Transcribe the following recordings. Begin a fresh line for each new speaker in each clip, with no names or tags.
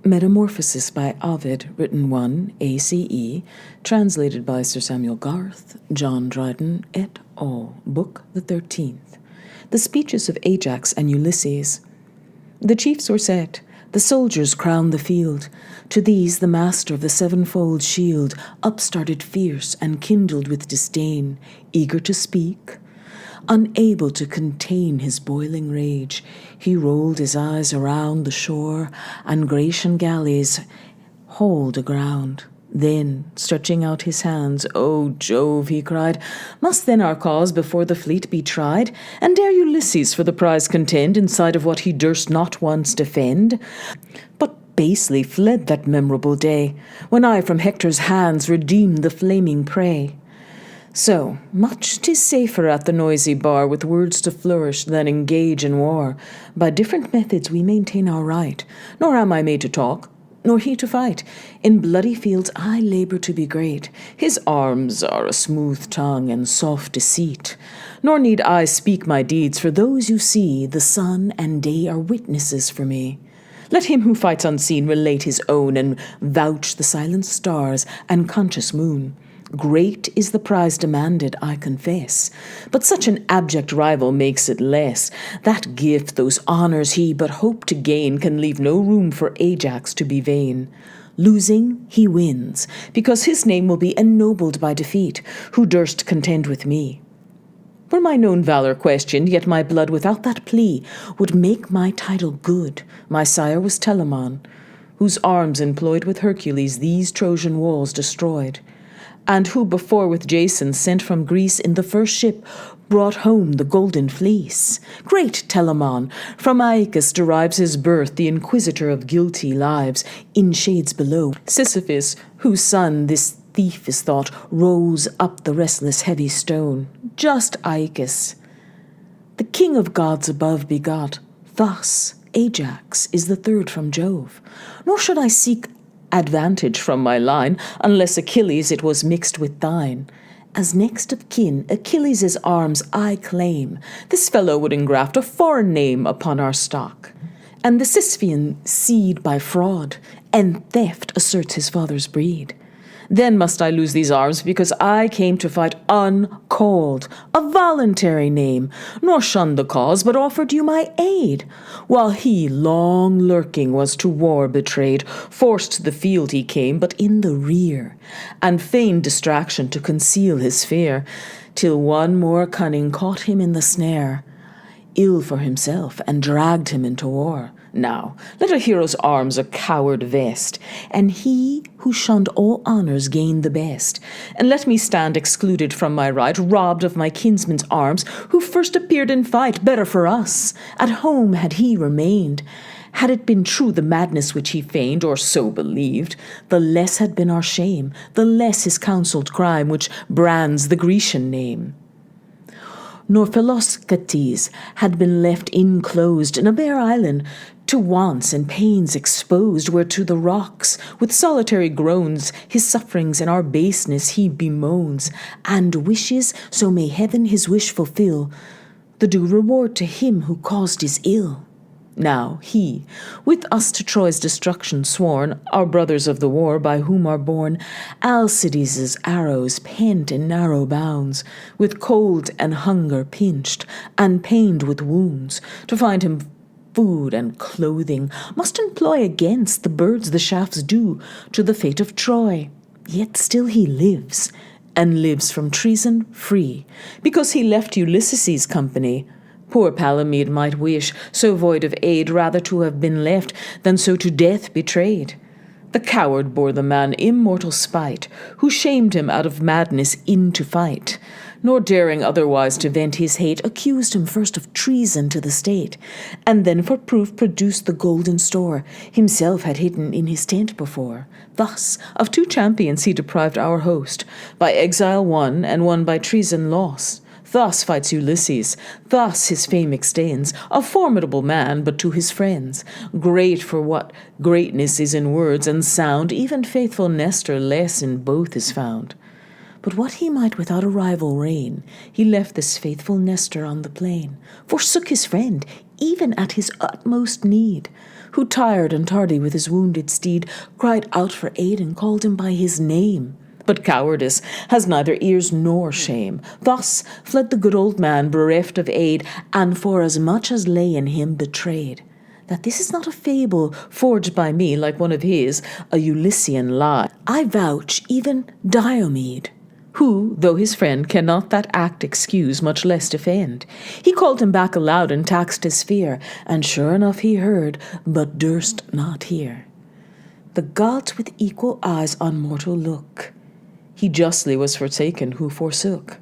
Metamorphoses by Ovid, written 1 ACE, translated by Sir Samuel Garth, John Dryden, et al., Book the 13th. The speeches of Ajax and Ulysses. The chiefs were set, the soldiers crowned the field. To these the master of the sevenfold shield upstarted fierce and kindled with disdain, eager to speak. Unable to contain his boiling rage, he rolled his eyes around the shore and Grecian galleys hauled aground. Then, stretching out his hands, "O Jove," he cried, "must then our cause before the fleet be tried? And dare Ulysses for the prize contend in sight of what he durst not once defend? But basely fled that memorable day, when I from Hector's hands redeemed the flaming prey. So, much 'tis safer at the noisy bar with words to flourish than engage in war. By different methods we maintain our right, nor am I made to talk, nor he to fight. In bloody fields I labour to be great. His arms are a smooth tongue and soft deceit. Nor need I speak my deeds, for those you see, the sun and day are witnesses for me. Let him who fights unseen relate his own, and vouch the silent stars and conscious moon. Great is the prize demanded, I confess, but such an abject rival makes it less. That gift, those honours he but hoped to gain, can leave no room for Ajax to be vain. Losing, he wins, because his name will be ennobled by defeat, who durst contend with me. Were my known valour questioned, yet my blood without that plea would make my title good. My sire was Telamon, whose arms employed with Hercules these Trojan walls destroyed, and who before with Jason sent from Greece in the first ship brought home the golden fleece. Great Telamon, from Achilles derives his birth, the inquisitor of guilty lives, in shades below. Sisyphus, whose son this thief is thought, rose up the restless heavy stone. Just Achilles, the king of gods above begot. Thus Ajax is the third from Jove. Nor should I seek advantage from my line, unless Achilles it was mixed with thine. As next of kin, Achilles' arms I claim. This fellow would engraft a foreign name upon our stock, and the Sisyphean seed by fraud and theft asserts his father's breed. Then must I lose these arms, because I came to fight uncalled, a voluntary name, nor shunned the cause, but offered you my aid. While he, long lurking, was to war betrayed, forced to the field he came, but in the rear, and feigned distraction to conceal his fear, till one more cunning caught him in the snare, ill for himself, and dragged him into war. Now, let a hero's arms a coward vest, and he who shunned all honours gain the best. And let me stand excluded from my right, robbed of my kinsman's arms, who first appeared in fight. Better for us, at home had he remained. Had it been true the madness which he feigned, or so believed, the less had been our shame, the less his counselled crime, which brands the Grecian name. Nor Philoctetes had been left inclosed in a bare island, to wants and pains exposed, where to the rocks, with solitary groans, his sufferings and our baseness he bemoans, and wishes, so may heaven his wish fulfill, the due reward to him who caused his ill. Now he, with us to Troy's destruction sworn, our brothers of the war, by whom are born Alcides' arrows pent in narrow bounds, with cold and hunger pinched, and pained with wounds, to find him food and clothing, must employ against the birds the shafts do, to the fate of Troy. Yet still he lives, and lives from treason free, because he left Ulysses' company. Poor Palamede might wish, so void of aid, rather to have been left than so to death betrayed. The coward bore the man immortal spite, who shamed him out of madness into fight, nor daring otherwise to vent his hate, accused him first of treason to the state, and then for proof produced the golden store himself had hidden in his tent before. Thus of two champions he deprived our host, by exile one, and one by treason lost. Thus fights Ulysses, thus his fame extends, a formidable man, but to his friends. Great for what greatness is in words and sound, even faithful Nestor less in both is found. But what he might without a rival reign, he left this faithful Nestor on the plain, forsook his friend, even at his utmost need, who, tired and tardy with his wounded steed, cried out for aid and called him by his name. But cowardice has neither ears nor shame. Thus fled the good old man, bereft of aid, and for as much as lay in him betrayed. That this is not a fable forged by me like one of his, a Ulyssian lie, I vouch even Diomed, who, though his friend, cannot that act excuse, much less defend. He called him back aloud and taxed his fear, and sure enough he heard, but durst not hear. The gods with equal eyes on mortal look. He justly was forsaken who forsook.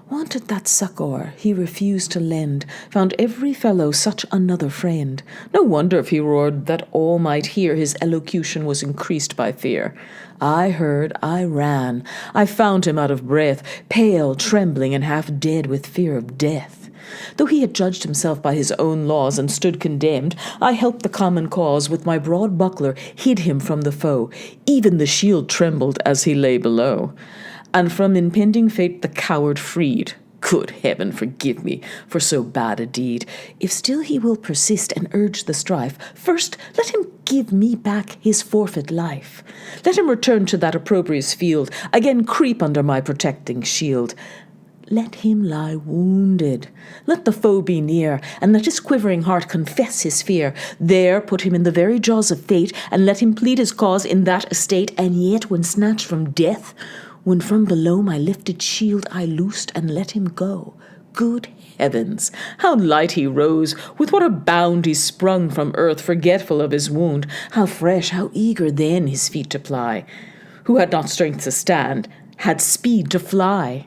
Wanted that succour he refused to lend, found every fellow such another friend. No wonder if he roared that all might hear, his elocution was increased by fear. I heard, I ran, I found him out of breath, pale, trembling, and half dead with fear of death. Though he had judged himself by his own laws and stood condemned, I helped the common cause, with my broad buckler hid him from the foe. Even the shield trembled as he lay below. And from impending fate the coward freed. Good heaven, forgive me for so bad a deed. If still he will persist and urge the strife, first let him give me back his forfeit life. Let him return to that opprobrious field, again creep under my protecting shield. Let him lie wounded. Let the foe be near, and let his quivering heart confess his fear. There put him in the very jaws of fate, and let him plead his cause in that estate. And yet, when snatched from death, when from below my lifted shield I loosed and let him go, good heavens, how light he rose, with what a bound he sprung from earth, forgetful of his wound, how fresh, how eager then his feet to ply. Who had not strength to stand, had speed to fly.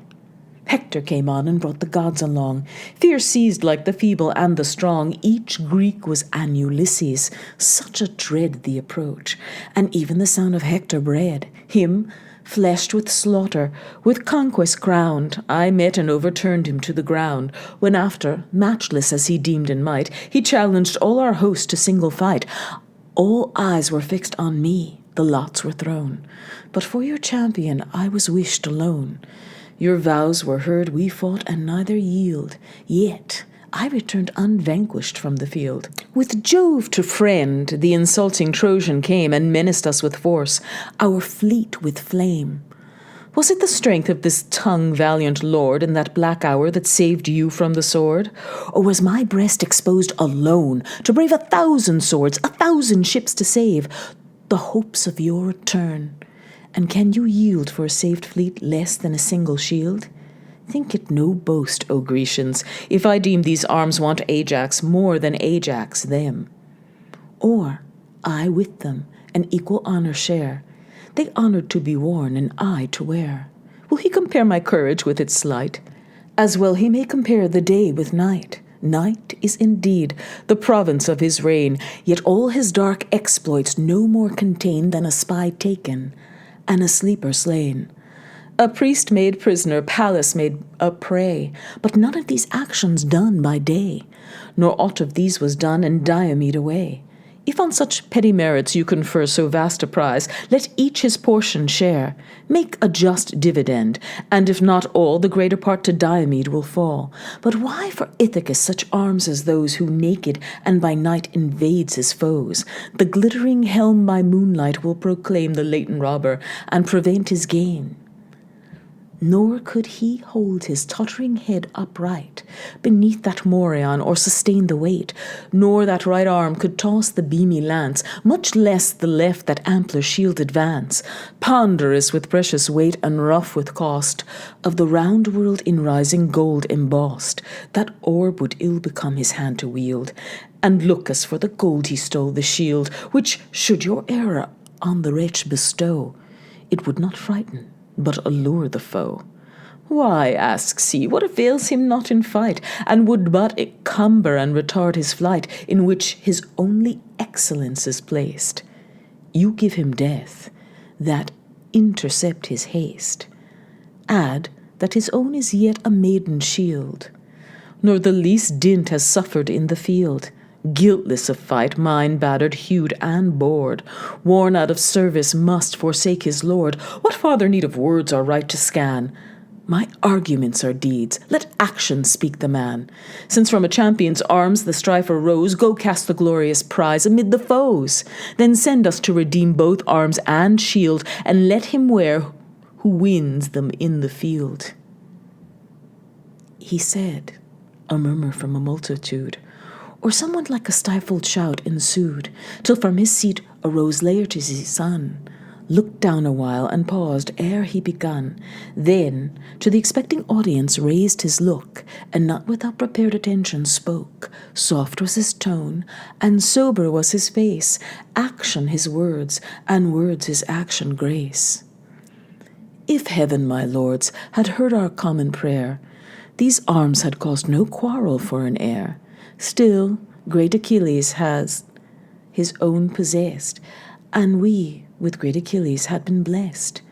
Hector came on and brought the gods along. Fear seized like the feeble and the strong. Each Greek was an Ulysses, such a dread the approach, and even the sound of Hector bred him. Fleshed with slaughter, with conquest crowned, I met and overturned him to the ground, when after, matchless as he deemed in might, he challenged all our host to single fight. All eyes were fixed on me, the lots were thrown, but for your champion I was wished alone. Your vows were heard, we fought, and neither yield, yet I returned unvanquished from the field. With Jove to friend, the insulting Trojan came and menaced us with force, our fleet with flame. Was it the strength of this tongue valiant lord in that black hour that saved you from the sword? Or was my breast exposed alone to brave 1,000 swords, 1,000 ships to save, the hopes of your return? And can you yield for a saved fleet less than a single shield? Think it no boast, O Grecians, if I deem these arms want Ajax more than Ajax them. Or I with them an equal honour share, they honoured to be worn and I to wear. Will he compare my courage with its slight? As well he may compare the day with night. Night is indeed the province of his reign, yet all his dark exploits no more contain than a spy taken, and a sleeper slain. A priest made prisoner, Pallas made a prey, but none of these actions done by day, nor aught of these was done and Diomed away. If on such petty merits you confer so vast a prize, let each his portion share, make a just dividend, and if not all, the greater part to Diomed will fall. But why for Ithacus such arms as those who naked and by night invades his foes? The glittering helm by moonlight will proclaim the latent robber, and prevent his gain. Nor could he hold his tottering head upright beneath that morion, or sustain the weight, nor that right arm could toss the beamy lance, much less the left that ampler shield advance, ponderous with precious weight and rough with cost, of the round world in rising gold embossed. That orb would ill become his hand to wield, and look as for the gold he stole the shield, which should your error on the wretch bestow, it would not frighten, but allure the foe. Why, asks he, what avails him not in fight, and would but encumber and retard his flight, in which his only excellence is placed? You give him death, that intercept his haste. Add that his own is yet a maiden shield, nor the least dint has suffered in the field. Guiltless of fight, mine battered, hewed, and bored, worn out of service, must forsake his lord. What farther need of words or right to scan? My arguments are deeds. Let action speak the man. Since from a champion's arms the strife arose, go cast the glorious prize amid the foes. Then send us to redeem both arms and shield, and let him wear who wins them in the field. He said, a murmur from a multitude, or somewhat like a stifled shout ensued, till from his seat arose Laertes' son, looked down a while and paused ere he begun. Then to the expecting audience raised his look, and not without prepared attention spoke. Soft was his tone, and sober was his face, action his words, and words his action grace. If heaven, my lords, had heard our common prayer, these arms had caused no quarrel for an heir. Still, great Achilles has his own possessed, and we with great Achilles had been blessed.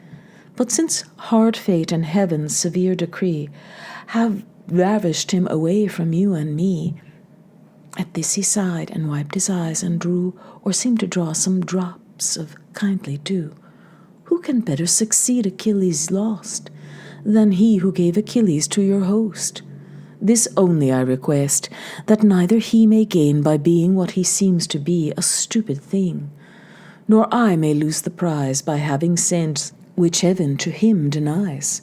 But since hard fate and heaven's severe decree have ravished him away from you and me, at this he sighed and wiped his eyes and drew, or seemed to draw, some drops of kindly dew. Who can better succeed Achilles lost than he who gave Achilles to your host? This only I request, that neither he may gain by being what he seems to be, a stupid thing, nor I may lose the prize by having sent which heaven to him denies.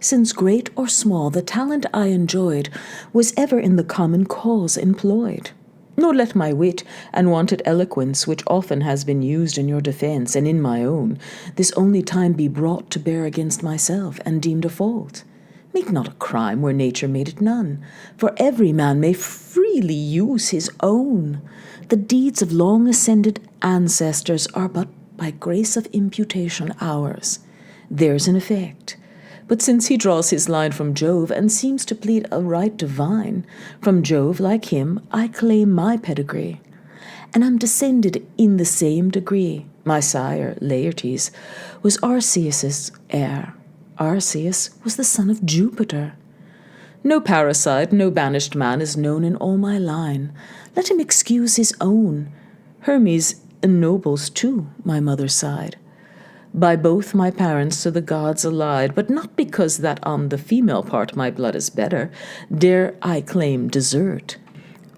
Since great or small, the talent I enjoyed was ever in the common cause employed. Nor let my wit and wonted eloquence, which often has been used in your defence and in my own, this only time be brought to bear against myself, and deemed a fault. Make not a crime where nature made it none, for every man may freely use his own. The deeds of long ascended ancestors are but by grace of imputation ours. Theirs in effect. But since he draws his line from Jove, and seems to plead a right divine, from Jove, like him, I claim my pedigree, and am descended in the same degree. My sire, Laertes, was Arceus' heir. Arceus was the son of Jupiter. No parasite, no banished man is known in all my line. Let him excuse his own. Hermes ennobles too my mother's side. By both my parents to the gods allied, but not because that on the female part my blood is better, dare I claim desert,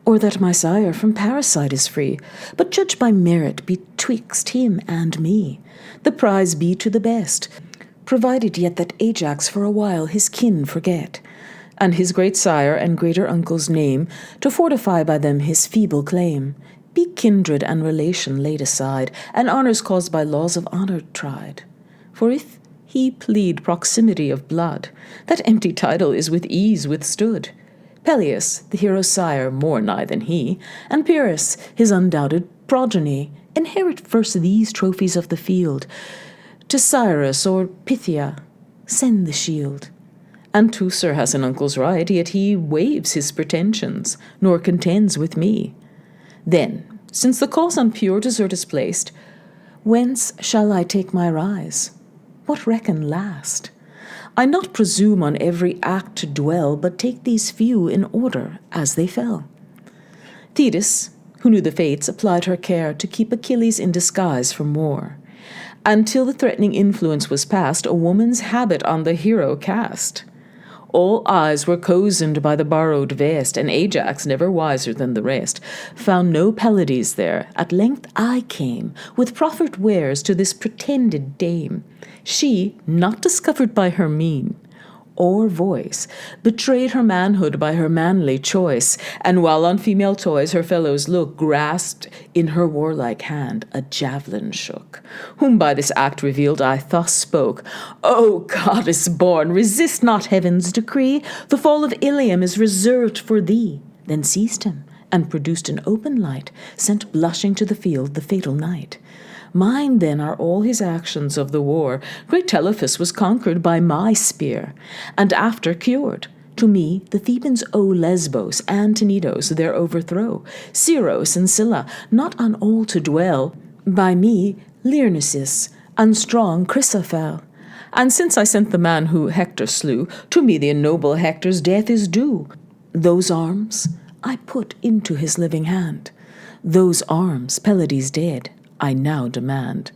or that my sire from parasite is free, but judge by merit betwixt him and me. The prize be to the best, provided yet that Ajax for a while his kin forget, and his great sire and greater uncle's name, to fortify by them his feeble claim. Be kindred and relation laid aside, and honours caused by laws of honour tried. For if he plead proximity of blood, that empty title is with ease withstood. Peleus, the hero's sire, more nigh than he, and Pyrrhus, his undoubted progeny, inherit first these trophies of the field. To Cyrus or Pythia send the shield. And Teucer has an uncle's right, yet he waives his pretensions, nor contends with me. Then, since the cause on pure desert is placed, whence shall I take my rise? What reckon last? I not presume on every act to dwell, but take these few in order as they fell. Thetis, who knew the fates, applied her care to keep Achilles in disguise from war. Until the threatening influence was past, a woman's habit on the hero cast. All eyes were cozened by the borrowed vest, and Ajax, never wiser than the rest, found no Pelides there. At length I came, with proffered wares, to this pretended dame. She, not discovered by her mien or voice, betrayed her manhood by her manly choice, and while on female toys her fellows look, grasped in her warlike hand a javelin shook. Whom by this act revealed I thus spoke: O goddess born, resist not heaven's decree, the fall of Ilium is reserved for thee. Then seized him, and produced an open light, sent blushing to the field the fatal night. Mine then are all his actions of the war. Great Telephus was conquered by my spear, and after cured. To me the Thebans owe Lesbos and Tenedos their overthrow, Syros and Scylla, not on all to dwell. By me Lyrnessus and strong Chrysa fell. And since I sent the man who Hector slew, to me the ennoble Hector's death is due. Those arms I put into his living hand. Those arms, Pelides dead, I now demand.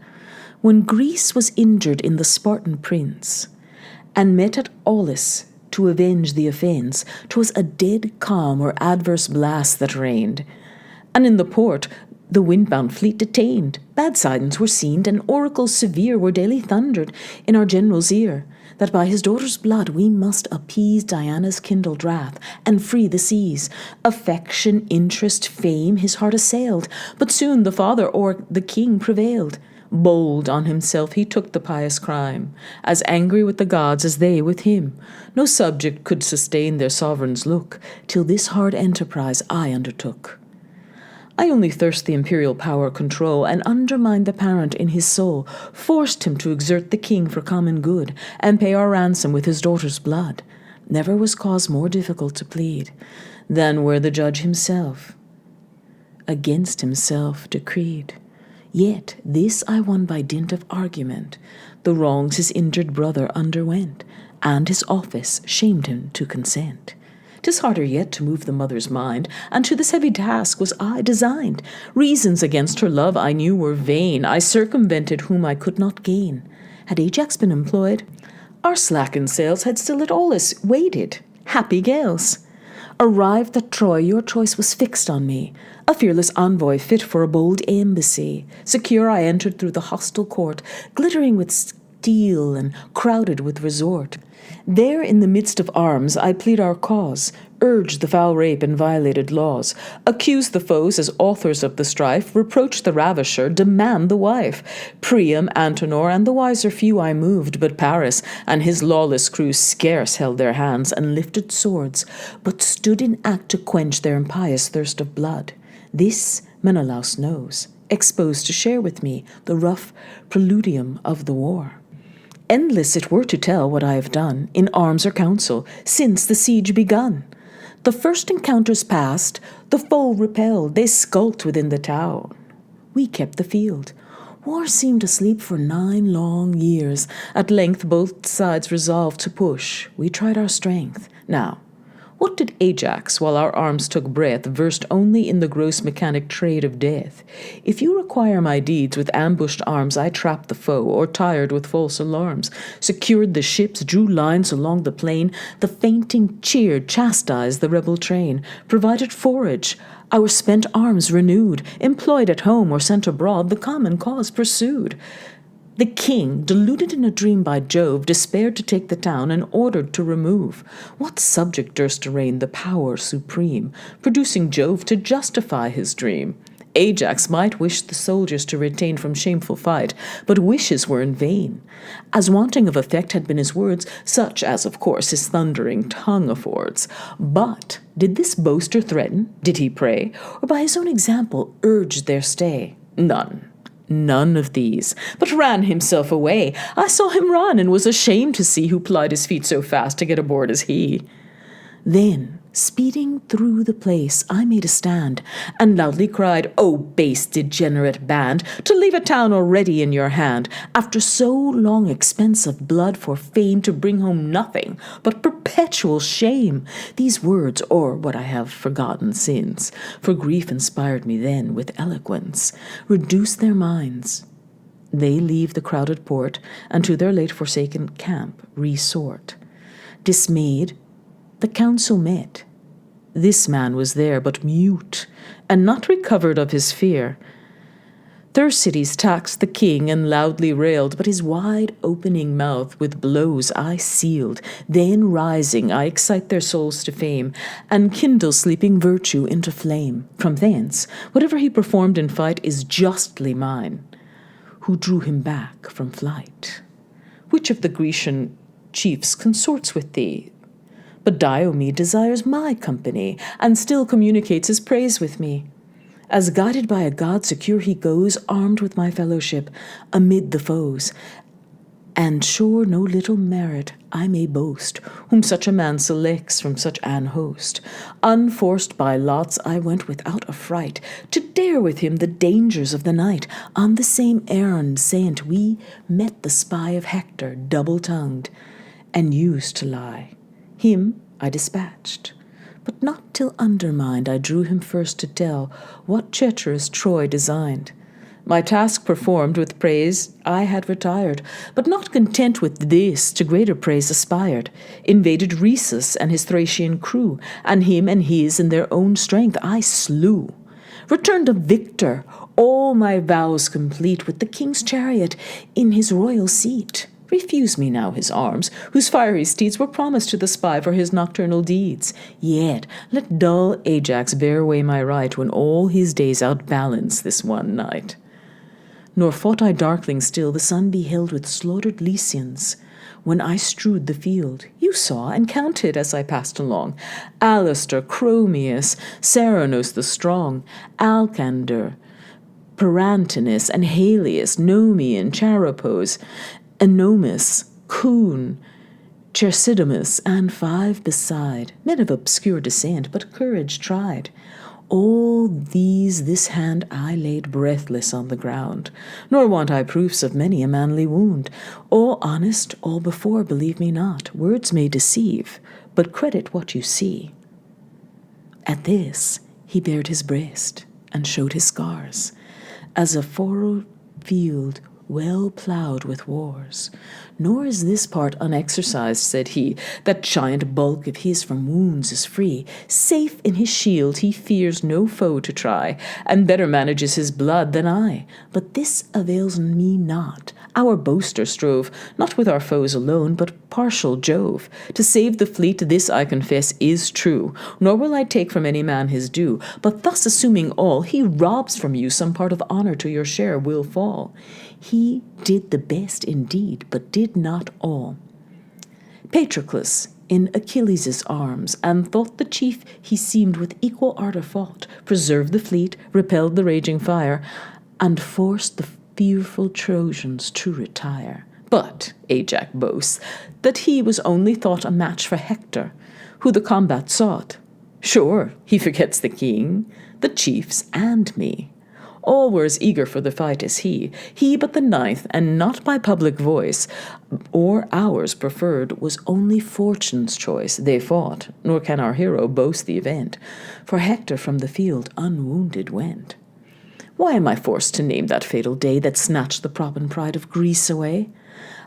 When Greece was injured in the Spartan prince, and met at Aulis to avenge the offence. 'Twas a dead calm or adverse blast that reigned, and in the port the wind-bound fleet detained. Bad signs were seen, and oracles severe were daily thundered in our general's ear, that by his daughter's blood we must appease Diana's kindled wrath, and free the seas. Affection, interest, fame his heart assailed, but soon the father o'er the king prevailed. Bold on himself he took the pious crime, as angry with the gods as they with him. No subject could sustain their sovereign's look, till this hard enterprise I undertook. I only thirst the imperial power control, and undermined the parent in his soul, forced him to exert the king for common good, and pay our ransom with his daughter's blood. Never was cause more difficult to plead, than where the judge himself against himself decreed. Yet this I won by dint of argument, the wrongs his injured brother underwent, and his office shamed him to consent. 'Tis harder yet to move the mother's mind, and to this heavy task was I designed. Reasons against her love I knew were vain, I circumvented whom I could not gain. Had Ajax been employed, our slackened sails had still at Aulis waited. Happy gales! Arrived at Troy, your choice was fixed on me, a fearless envoy fit for a bold embassy. Secure I entered through the hostile court, glittering with steel and crowded with resort. There in the midst of arms I plead our cause, urge the foul rape and violated laws, accuse the foes as authors of the strife, reproach the ravisher, demand the wife. Priam, Antenor, and the wiser few I moved, but Paris and his lawless crew scarce held their hands and lifted swords, but stood in act to quench their impious thirst of blood. This Menelaus knows, exposed to share with me the rough preludium of the war. Endless it were to tell what I have done, in arms or council, since the siege begun. The first encounters past, the foe repelled, they skulked within the town. We kept the field. War seemed asleep for 9 long years. At length both sides resolved to push. We tried our strength. Now, what did Ajax, while our arms took breath, versed only in the gross mechanic trade of death? If you require my deeds, with ambushed arms I trapped the foe, or tired with false alarms, secured the ships, drew lines along the plain, the fainting cheered, chastised the rebel train, provided forage, our spent arms renewed, employed at home or sent abroad, the common cause pursued. The king, deluded in a dream by Jove, despaired to take the town and ordered to remove. What subject durst arraign the power supreme, producing Jove to justify his dream? Ajax might wish the soldiers to retain from shameful fight, but wishes were in vain. As wanting of effect had been his words, such as, of course, his thundering tongue affords. But did this boaster threaten? Did he pray? Or by his own example urge their stay? None of these, but ran himself away. I saw him run, and was ashamed to see who plied his feet so fast to get aboard as he. Then, speeding through the place, I made a stand, and loudly cried, O base degenerate band, to leave a town already in your hand, after so long expense of blood for fame, to bring home nothing but perpetual shame. These words, or what I have forgotten since, for grief inspired me then with eloquence, reduce their minds. They leave the crowded port, and to their late forsaken camp resort. Dismayed, the council met. This man was there, but mute, and not recovered of his fear. Thersites taxed the king, and loudly railed, but his wide-opening mouth with blows I sealed. Then rising, I excite their souls to fame, and kindle sleeping virtue into flame. From thence, whatever he performed in fight is justly mine, who drew him back from flight. Which of the Grecian chiefs consorts with thee? But Diomede desires my company, and still communicates his praise with me. As guided by a god secure he goes, armed with my fellowship, amid the foes. And sure no little merit I may boast, whom such a man selects from such an host. Unforced by lots I went without affright, to dare with him the dangers of the night. On the same errand sent we met the spy of Hector, double-tongued, and used to lie. Him I dispatched, but not till undermined I drew him first to tell what treacherous Troy designed. My task performed with praise, I had retired, but not content with this, to greater praise aspired. Invaded Rhesus and his Thracian crew, and him and his in their own strength I slew. Returned a victor, all my vows complete, with the king's chariot in his royal seat. Refuse me now his arms, whose fiery steeds were promised to the spy for his nocturnal deeds. Yet let dull Ajax bear away my right, when all his days outbalance this one night. Nor fought I darkling still, the sun beheld with slaughtered Lycians. When I strewed the field, you saw and counted as I passed along. Alastor, Chromius, Ceranos the strong, Alcander, Perantinus, and Halius, Nomian, Charapos, Enomus, Coon, Chersidamus, and 5 beside, men of obscure descent, but courage tried. All these this hand I laid breathless on the ground, nor want I proofs of many a manly wound. All honest, all before, believe me not. Words may deceive, but credit what you see. At this he bared his breast, and showed his scars, as a furrowed field well ploughed with wars. Nor is this part unexercised, said he, that giant bulk of his from wounds is free. Safe in his shield he fears no foe to try, and better manages his blood than I. But this avails me not. Our boaster strove, not with our foes alone, but partial Jove. To save the fleet, this I confess is true, nor will I take from any man his due. But thus assuming all, he robs from you some part of honour to your share will fall. He did the best indeed, but did not all. Patroclus in Achilles' arms, and thought the chief he seemed with equal ardour fought, preserved the fleet, repelled the raging fire, and forced the fearful Trojans to retire. But Ajax boasts that he was only thought a match for Hector, who the combat sought. Sure, he forgets the king, the chiefs, and me. All were as eager for the fight as he but the 9th, and not by public voice, or ours preferred, was only fortune's choice. They fought, nor can our hero boast the event, for Hector from the field unwounded went. Why am I forced to name that fatal day that snatched the prop and pride of Greece away?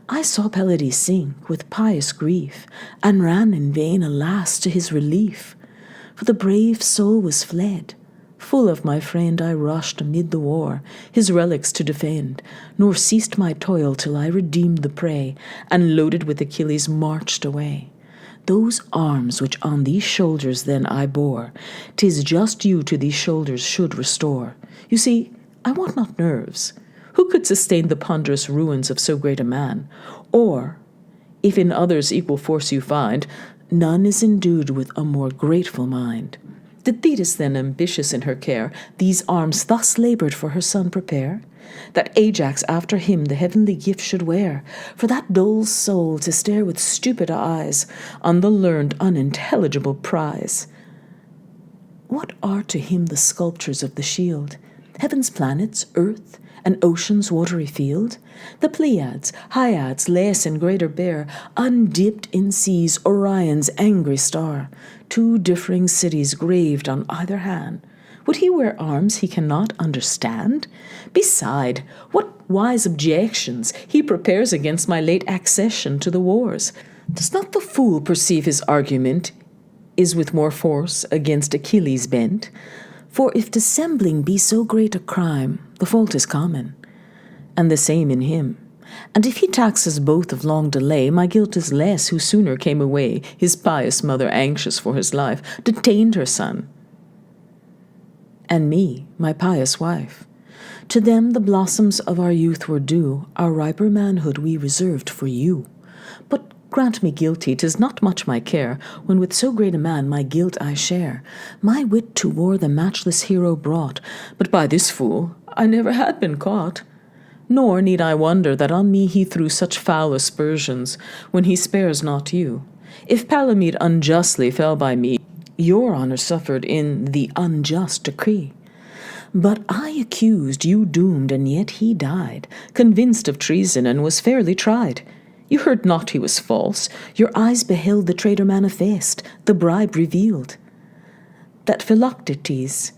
I saw Pallades sink with pious grief, and ran in vain, alas, to his relief. For the brave soul was fled. Full of my friend I rushed amid the war, his relics to defend, nor ceased my toil till I redeemed the prey, and loaded with Achilles marched away. Those arms which on these shoulders then I bore, 'tis just you to these shoulders should restore. You see, I want not nerves. Who could sustain the ponderous ruins of so great a man? Or, if in others equal force you find, none is endued with a more grateful mind. Did Thetis then, ambitious in her care, these arms thus laboured for her son prepare? That Ajax after him the heavenly gift should wear, for that dull soul to stare with stupid eyes on the learned unintelligible prize? What are to him the sculptures of the shield? Heaven's planets, earth, and ocean's watery field? The Pleiads, Hyads, less and greater bear, undipped in seas, Orion's angry star, 2 differing cities graved on either hand. Would he wear arms he cannot understand? Beside, what wise objections he prepares against my late accession to the wars! Does not the fool perceive his argument is with more force against Achilles bent? For if dissembling be so great a crime, the fault is common, and the same in him. And if he taxes both of long delay, my guilt is less who sooner came away, his pious mother anxious for his life, detained her son, and me, my pious wife. To them the blossoms of our youth were due, our riper manhood we reserved for you. But grant me guilty, 'tis not much my care, when with so great a man my guilt I share. My wit to war the matchless hero brought, but by this fool I never had been caught. Nor need I wonder that on me he threw such foul aspersions, when he spares not you. If Palamede unjustly fell by me, your honour suffered in the unjust decree. But I accused, you doomed, and yet he died, convinced of treason, and was fairly tried. You heard not he was false, your eyes beheld the traitor manifest, the bribe revealed. That Philoctetes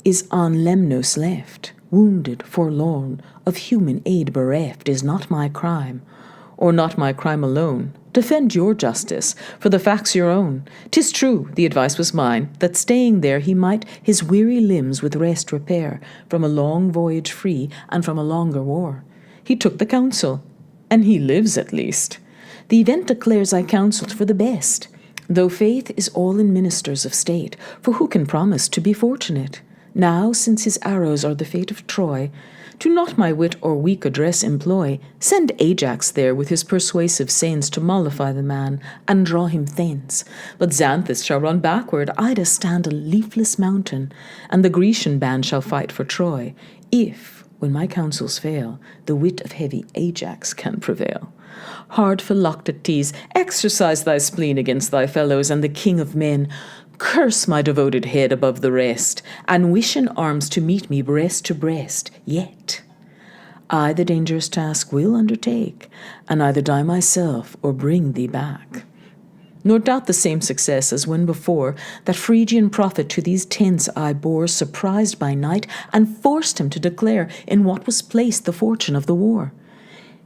is on Lemnos left, wounded, forlorn, of human aid bereft, is not my crime, or not my crime alone. Defend your justice, for the fact's your own. 'Tis true, the advice was mine, that staying there he might his weary limbs with rest repair, from a long voyage free, and from a longer war. He took the counsel, and he lives at least. The event declares I counselled for the best, though faith is all in ministers of state, for who can promise to be fortunate? Now, since his arrows are the fate of Troy, do not my wit or weak address employ. Send Ajax there with his persuasive sense to mollify the man, and draw him thence. But Xanthus shall run backward, Ida stand a leafless mountain, and the Grecian band shall fight for Troy, if, when my counsels fail, the wit of heavy Ajax can prevail. Hard Philoctetes, exercise thy spleen against thy fellows and the king of men. Curse my devoted head above the rest, and wish in arms to meet me breast to breast. Yet I the dangerous task will undertake, and either die myself or bring thee back. Nor doubt the same success as when before that Phrygian prophet to these tents I bore, surprised by night, and forced him to declare in what was placed the fortune of the war.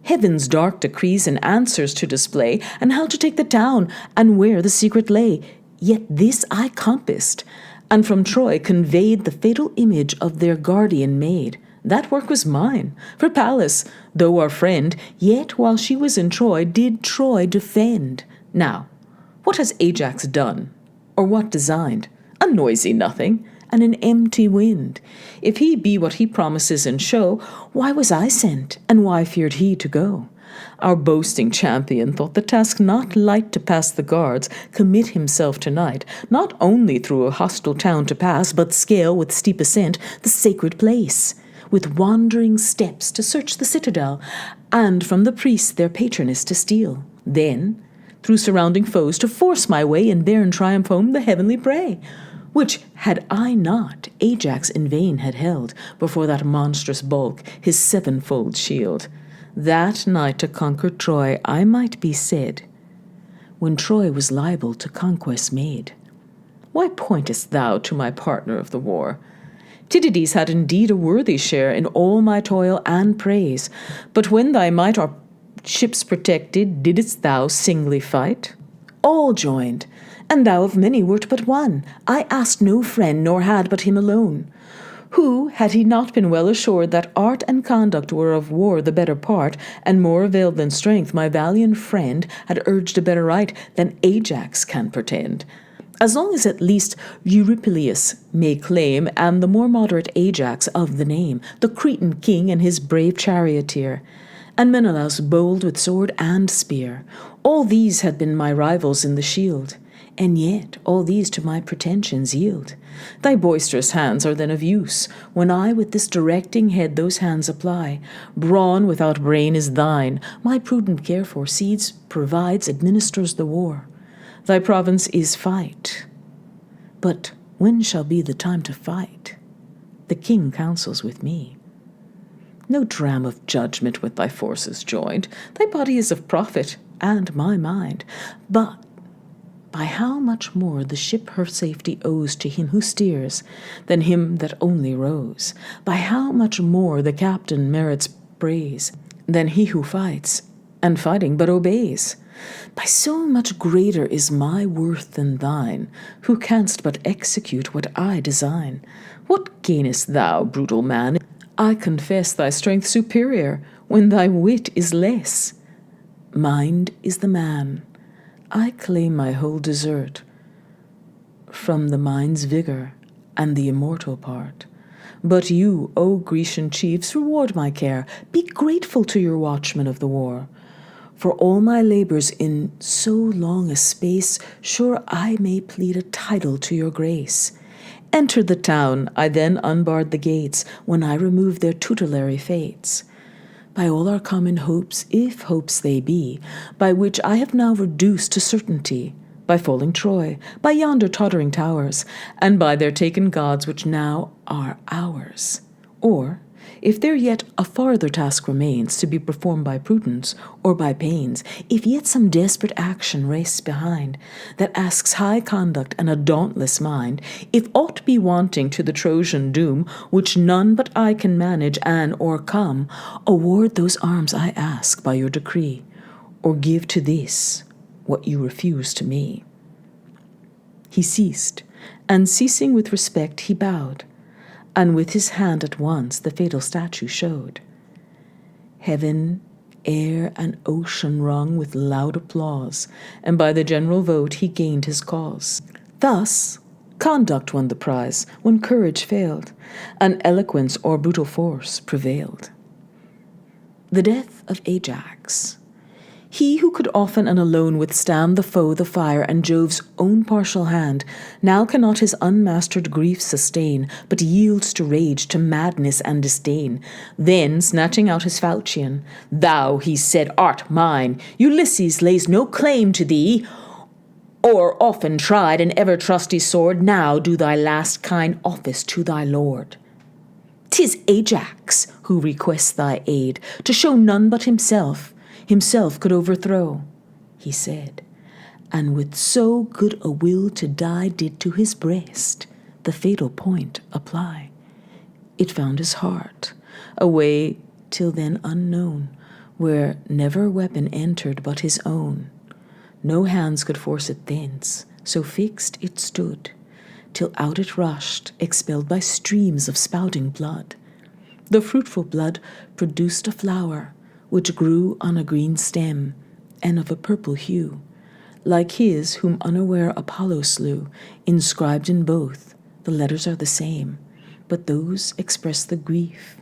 Heaven's dark decrees and answers to display, and how to take the town, and where the secret lay. Yet this I compassed, and from Troy conveyed the fatal image of their guardian maid. That work was mine, for Pallas, though our friend, yet while she was in Troy, did Troy defend. Now, what has Ajax done, or what designed? A noisy nothing, and an empty wind. If he be what he promises in show, why was I sent, and why feared he to go? Our boasting champion thought the task not light to pass the guards, commit himself tonight, not only through a hostile town to pass, but scale with steep ascent the sacred place, with wandering steps to search the citadel, and from the priests their patroness to steal. Then, through surrounding foes, to force my way and bear in triumph home the heavenly prey, which, had I not, Ajax in vain had held before that monstrous bulk his sevenfold shield. That night to conquer Troy I might be said, when Troy was liable to conquest made. Why pointest thou to my partner of the war? Tydides had indeed a worthy share in all my toil and praise, but when thy might our ships protected, didst thou singly fight? All joined, and thou of many wert but one. I asked no friend, nor had but him alone, who, had he not been well assured that art and conduct were of war the better part, and more availed than strength, my valiant friend had urged a better right than Ajax can pretend. As long as at least Eurypylus may claim, and the more moderate Ajax of the name, the Cretan king and his brave charioteer, and Menelaus bold with sword and spear, all these had been my rivals in the shield. And yet all these to my pretensions yield. Thy boisterous hands are then of use, when I with this directing head those hands apply. Brawn without brain is thine, my prudent care foresees, provides, administers the war. Thy province is fight. But when shall be the time to fight? The king counsels with me. No dram of judgment with thy forces joined, thy body is of profit, and my mind. But by how much more the ship her safety owes to him who steers, than him that only rows? By how much more the captain merits praise, than he who fights, and fighting but obeys? By so much greater is my worth than thine, who canst but execute what I design. What gainest thou, brutal man? I confess thy strength superior, when thy wit is less. Mind is the man. I claim my whole desert from the mind's vigor and the immortal part. But you, O Grecian chiefs, reward my care. Be grateful to your watchmen of the war. For all my labors in so long a space, sure I may plead a title to your grace. Enter the town, I then unbarred the gates, when I removed their tutelary fates. By all our common hopes, if hopes they be, by which I have now reduced to certainty, by falling Troy, by yonder tottering towers, and by their taken gods which now are ours. Or, If there yet a farther task remains to be performed by prudence or by pains, if yet some desperate action rests behind, that asks high conduct and a dauntless mind, if aught be wanting to the Trojan doom, which none but I can manage and o'ercome, award those arms I ask by your decree, or give to this what you refuse to me. He ceased, and ceasing with respect he bowed, and with his hand at once the fatal statue showed. Heaven, air, and ocean rung with loud applause, and by the general vote he gained his cause. Thus conduct won the prize when courage failed, and eloquence or brutal force prevailed. The death of Ajax. He who could often and alone withstand the foe, the fire, and Jove's own partial hand, now cannot his unmastered grief sustain, but yields to rage, to madness and disdain. Then, snatching out his falchion, "Thou," he said, "art mine. Ulysses lays no claim to thee. Or often tried and ever trusty sword, now do thy last kind office to thy lord. 'Tis Ajax who requests thy aid, to show none but himself could overthrow," he said, and with so good a will to die did to his breast the fatal point apply. It found his heart, a way till then unknown, where never weapon entered but his own. No hands could force it thence, so fixed it stood, till out it rushed, expelled by streams of spouting blood. The fruitful blood produced a flower, which grew on a green stem, and of a purple hue, like his whom unaware Apollo slew. Inscribed in both, the letters are the same, but those express the grief,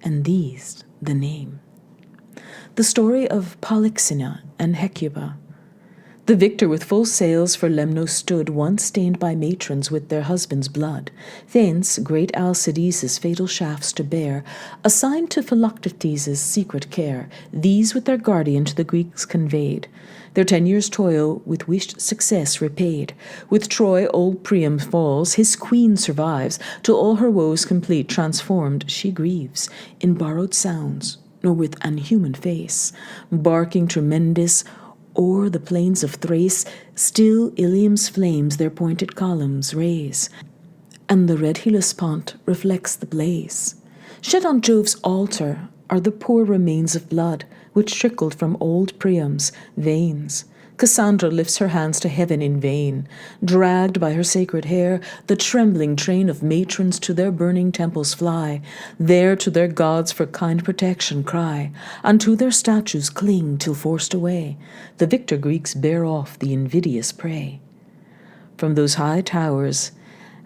and these the name. The story of Polyxena and Hecuba. The victor with full sails for Lemnos stood, once stained by matrons with their husbands' blood. Thence great Alcides' fatal shafts to bear, assigned to Philoctetes' secret care. These with their guardian to the Greeks conveyed, their 10 years' toil with wished success repaid. With Troy old Priam falls, his queen survives, till all her woes complete, transformed she grieves, in borrowed sounds, nor with an human face, barking tremendous o'er the plains of Thrace. Still Ilium's flames their pointed columns raise, and the red Hellespont reflects the blaze. Shed on Jove's altar are the poor remains of blood, which trickled from old Priam's veins. Cassandra lifts her hands to heaven in vain. Dragged by her sacred hair, the trembling train of matrons to their burning temples fly. There to their gods for kind protection cry, and to their statues cling till forced away. The victor Greeks bear off the invidious prey. From those high towers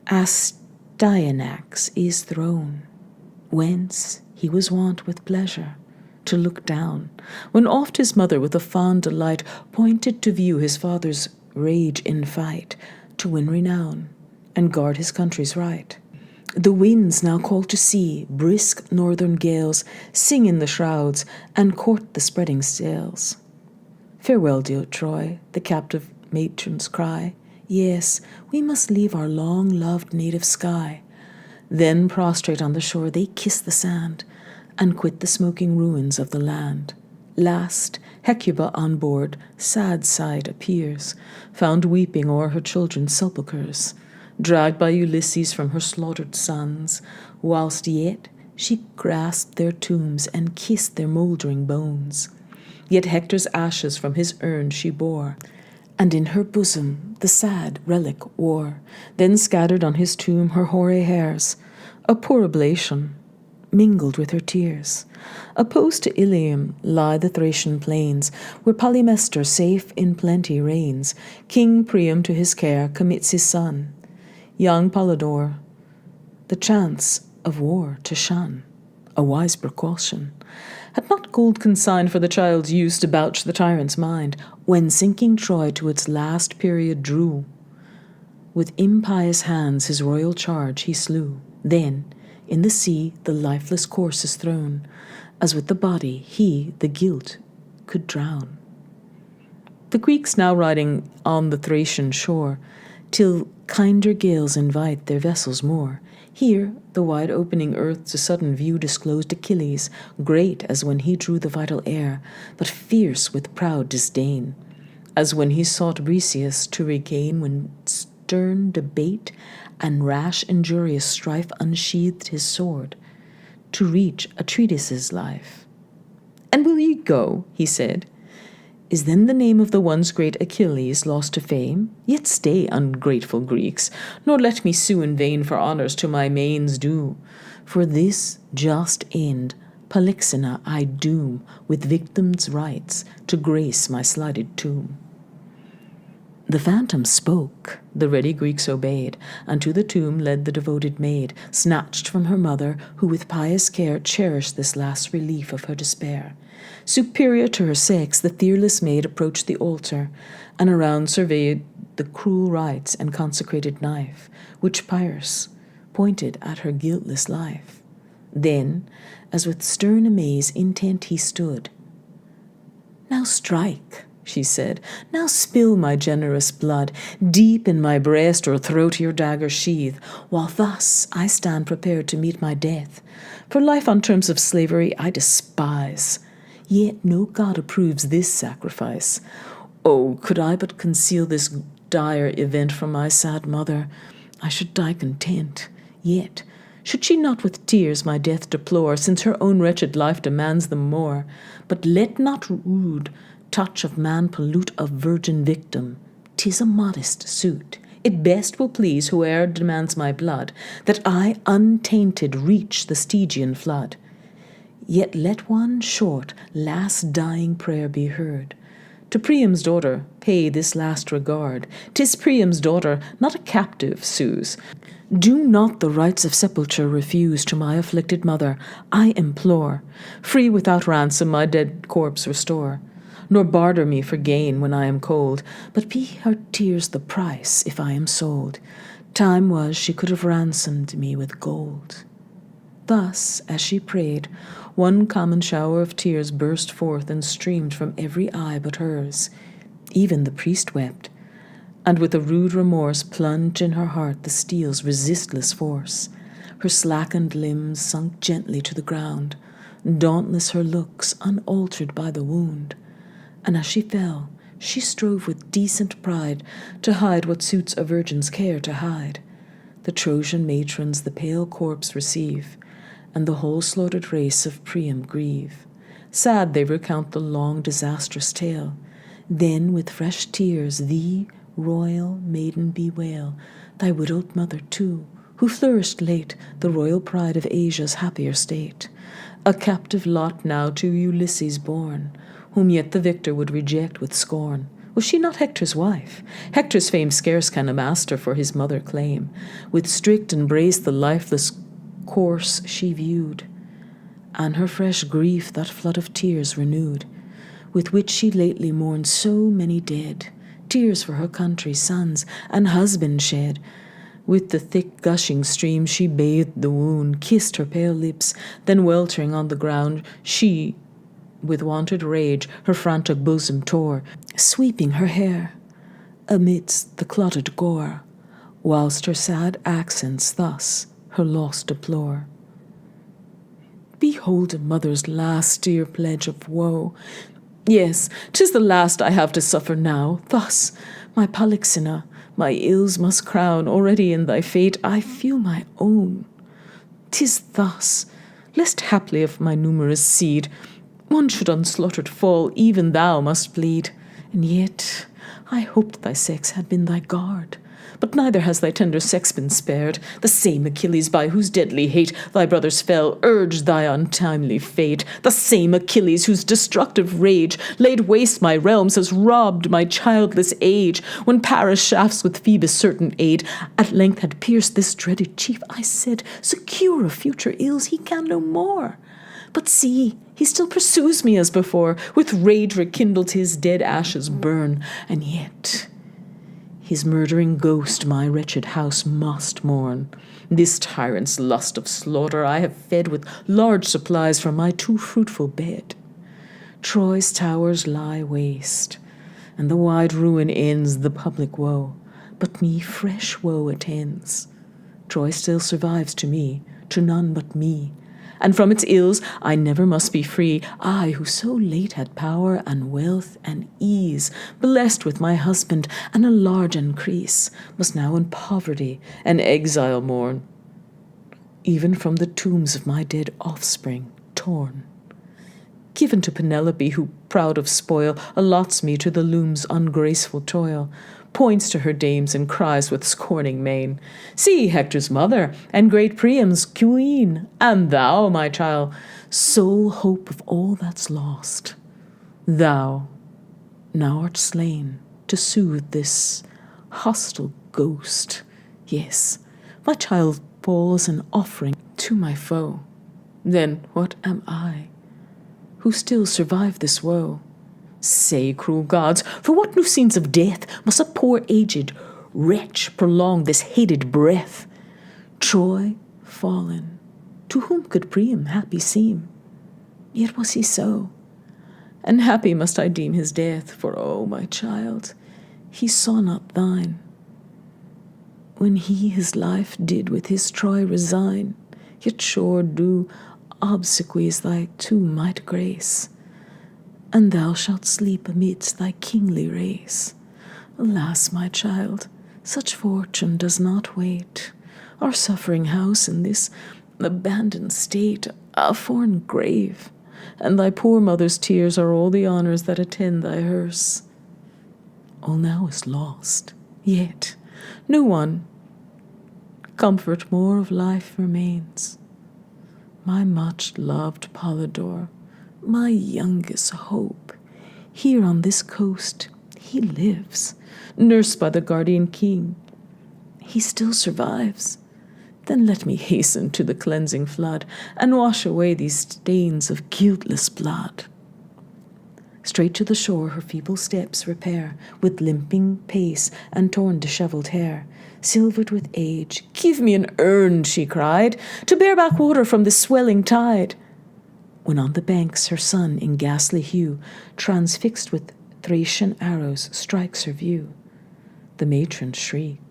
Astyanax is thrown, whence he was wont with pleasure to look down, when oft his mother with a fond delight pointed to view his father's rage in fight, to win renown and guard his country's right. The winds now call to sea, brisk northern gales sing in the shrouds and court the spreading sails. "Farewell, dear Troy," the captive matrons cry. "Yes, we must leave our long-loved native sky." Then prostrate on the shore they kiss the sand, and quit the smoking ruins of the land. Last, Hecuba on board, sad sight appears, found weeping o'er her children's sepulchres, dragged by Ulysses from her slaughtered sons, whilst yet she grasped their tombs and kissed their mouldering bones. Yet Hector's ashes from his urn she bore, and in her bosom the sad relic wore. Then scattered on his tomb her hoary hairs, a poor oblation, mingled with her tears. Opposed to Ilium lie the Thracian plains, where Polymestor safe in plenty reigns. King Priam to his care commits his son, young Polydore, the chance of war to shun, a wise precaution. Had not gold consigned for the child's use to bouch the tyrant's mind, when sinking Troy to its last period drew, with impious hands his royal charge he slew. Then in the sea the lifeless corse is thrown, as with the body he the guilt could drown. The Greeks now riding on the Thracian shore, till kinder gales invite their vessels more. Here the wide opening earth to sudden view disclosed Achilles, great as when he drew the vital air, but fierce with proud disdain, as when he sought Briseis to regain, when stern debate and rash injurious strife unsheathed his sword, to reach Atreides' life. "And will ye go?" he said. "Is then the name of the once great Achilles lost to fame? Yet stay, ungrateful Greeks, nor let me sue in vain for honours to my manes due. For this just end Polyxena I doom with victims' rites to grace my slighted tomb." The phantom spoke, the ready Greeks obeyed, and to the tomb led the devoted maid, snatched from her mother, who with pious care cherished this last relief of her despair. Superior to her sex, the fearless maid approached the altar, and around surveyed the cruel rites and consecrated knife, which Pyrrhus pointed at her guiltless life. Then, as with stern amaze intent he stood, "Now strike," she said, "now spill my generous blood, deep in my breast or throat your dagger sheathe, while thus I stand prepared to meet my death. For life on terms of slavery I despise, yet no god approves this sacrifice. Oh, could I but conceal this dire event from my sad mother, I should die content. Yet should she not with tears my death deplore, since her own wretched life demands them more. But let not rude touch of man pollute a virgin victim. 'Tis a modest suit. It best will please whoe'er demands my blood, that I untainted reach the Stygian flood. Yet let one short, last dying prayer be heard. To Priam's daughter pay this last regard. 'Tis Priam's daughter, not a captive, sues. Do not the rites of sepulture refuse to my afflicted mother, I implore. Free without ransom my dead corpse restore. Nor barter me for gain when I am cold, but be her tears the price if I am sold. Time was she could have ransomed me with gold." Thus, as she prayed, one common shower of tears burst forth and streamed from every eye but hers. Even the priest wept, and with a rude remorse plunged in her heart the steel's resistless force. Her slackened limbs sunk gently to the ground, dauntless her looks unaltered by the wound. And as she fell, she strove with decent pride to hide what suits a virgin's care to hide. The Trojan matrons the pale corpse receive, and the whole slaughtered race of Priam grieve. Sad they recount the long disastrous tale. Then with fresh tears thee, royal maiden, bewail, thy widowed mother too, who flourished late, the royal pride of Asia's happier state. A captive lot now to Ulysses born, whom yet the victor would reject with scorn. Was she not Hector's wife? Hector's fame scarce can a master for his mother claim. With strict embrace the lifeless corse she viewed, and her fresh grief that flood of tears renewed, with which she lately mourned so many dead. Tears for her country, sons, and husband shed. With the thick gushing stream she bathed the wound, kissed her pale lips, then weltering on the ground, she with wonted rage her frantic bosom tore, sweeping her hair amidst the clotted gore, whilst her sad accents thus her loss deplore. "Behold a mother's last dear pledge of woe. Yes, 'tis the last I have to suffer now. Thus, my Polyxena, my ills must crown. Already in thy fate I feel my own. 'Tis thus, lest haply of my numerous seed one should unslaughtered fall, even thou must bleed. And yet I hoped thy sex had been thy guard. But neither has thy tender sex been spared. The same Achilles by whose deadly hate thy brothers fell urged thy untimely fate. The same Achilles whose destructive rage laid waste my realms, has robbed my childless age. When Paris' shafts with Phoebus' certain aid at length had pierced this dreaded chief, I said, secure of future ills he can no more. But see, he still pursues me as before. With rage rekindled his dead ashes burn, and yet his murdering ghost my wretched house must mourn. This tyrant's lust of slaughter I have fed with large supplies from my too fruitful bed. Troy's towers lie waste, and the wide ruin ends the public woe. But me fresh woe attends. Troy still survives to me, to none but me. And from its ills I never must be free, I who so late had power and wealth and ease, blessed with my husband and a large increase, must now in poverty and exile mourn, even from the tombs of my dead offspring torn. Given to Penelope, who, proud of spoil, allots me to the loom's ungraceful toil, points to her dames and cries with scorning mien, "See Hector's mother, and great Priam's queen, and thou, my child, sole hope of all that's lost. Thou now art slain to soothe this hostile ghost. Yes, my child falls an offering to my foe. Then what am I, who still survive this woe? Say, cruel gods, for what new scenes of death must a poor aged wretch prolong this hated breath? Troy fallen, to whom could Priam happy seem? Yet was he so, and happy must I deem his death, for, oh, my child, he saw not thine. When he his life did with his Troy resign, yet sure do obsequies thy tomb might grace, and thou shalt sleep amidst thy kingly race. Alas, my child, such fortune does not wait. Our suffering house in this abandoned state, a foreign grave, and thy poor mother's tears are all the honours that attend thy hearse. All now is lost, yet no one comfort more of life remains. My much-loved Polydore, my youngest hope, here on this coast he lives, nursed by the guardian king. He still survives. Then let me hasten to the cleansing flood and wash away these stains of guiltless blood. Straight to the shore her feeble steps repair, with limping pace and torn dishevelled hair, silvered with age. "Give me an urn," she cried, "to bear back water from this swelling tide." When on the banks her son in ghastly hue, transfixed with Thracian arrows, strikes her view, the matron shriek.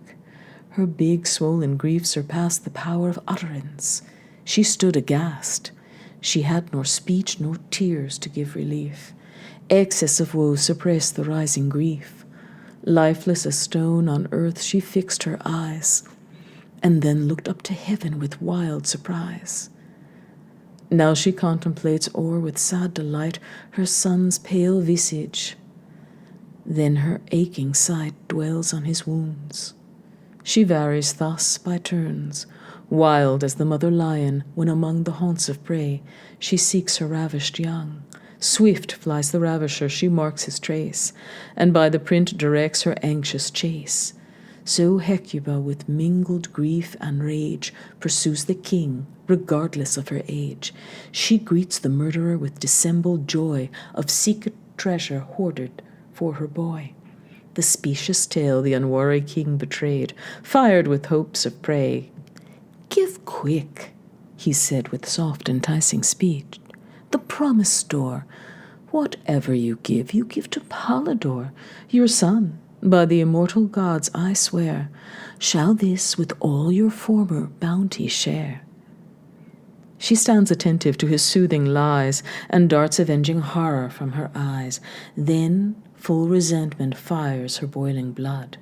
Her big swollen grief surpassed the power of utterance. She stood aghast. She had nor speech nor tears to give relief. Excess of woe suppressed the rising grief. Lifeless as stone on earth she fixed her eyes, and then looked up to heaven with wild surprise. Now she contemplates o'er with sad delight her son's pale visage. Then her aching sight dwells on his wounds. She varies thus by turns, wild as the mother lion when among the haunts of prey she seeks her ravished young. Swift flies the ravisher, she marks his trace, and by the print directs her anxious chase. So Hecuba, with mingled grief and rage, pursues the king, regardless of her age. She greets the murderer with dissembled joy of secret treasure hoarded for her boy. The specious tale the unwary king betrayed, fired with hopes of prey. "Give quick," he said with soft enticing speech, "the promised store. Whatever you give to Polydore, your son. By the immortal gods I swear, shall this with all your former bounty share." She stands attentive to his soothing lies, and darts avenging horror from her eyes. Then full resentment fires her boiling blood.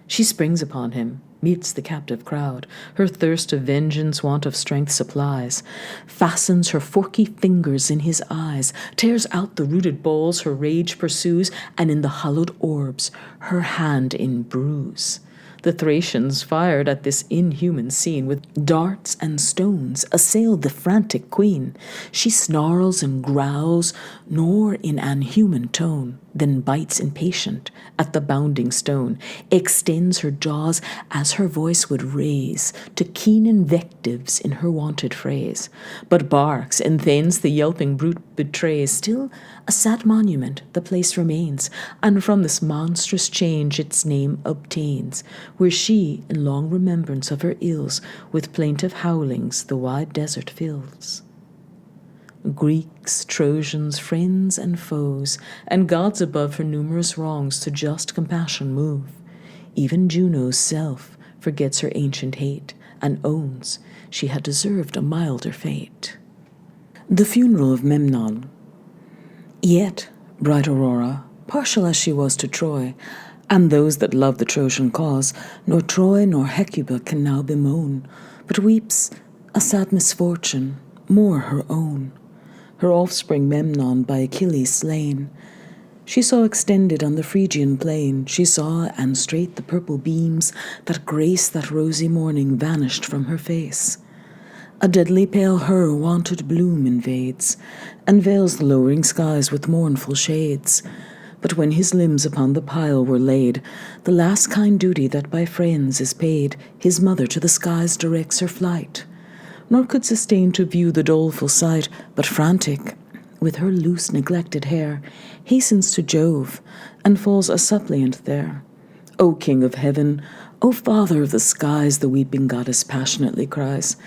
She springs upon him, meets the captive crowd, her thirst of vengeance want of strength supplies, fastens her forky fingers in his eyes, tears out the rooted bowls her rage pursues, and in the hollowed orbs her hand imbrues. The Thracians, fired at this inhuman scene, with darts and stones assailed the frantic queen. She snarls and growls, nor in an human tone, then bites impatient at the bounding stone, extends her jaws as her voice would raise to keen invectives in her wonted phrase, but barks, and thence the yelping brute betrays. Still a sad monument the place remains, and from this monstrous change its name obtains, where she, in long remembrance of her ills, with plaintive howlings the wide desert fills. Greeks, Trojans, friends and foes, and gods above her numerous wrongs to just compassion move. Even Juno's self forgets her ancient hate, and owns she had deserved a milder fate. The funeral of Memnon. Yet, bright Aurora, partial as she was to Troy, and those that love the Trojan cause, nor Troy nor Hecuba can now bemoan, but weeps a sad misfortune, more her own. Her offspring Memnon by Achilles slain, she saw extended on the Phrygian plain, she saw, and straight the purple beams that grace that rosy morning vanished from her face. A deadly pale her wonted bloom invades, and veils the lowering skies with mournful shades. But when his limbs upon the pile were laid, the last kind duty that by friends is paid, his mother to the skies directs her flight, nor could sustain to view the doleful sight, but frantic, with her loose neglected hair, hastens to Jove, and falls a suppliant there. O King of heaven, O Father of the skies, the weeping goddess passionately cries,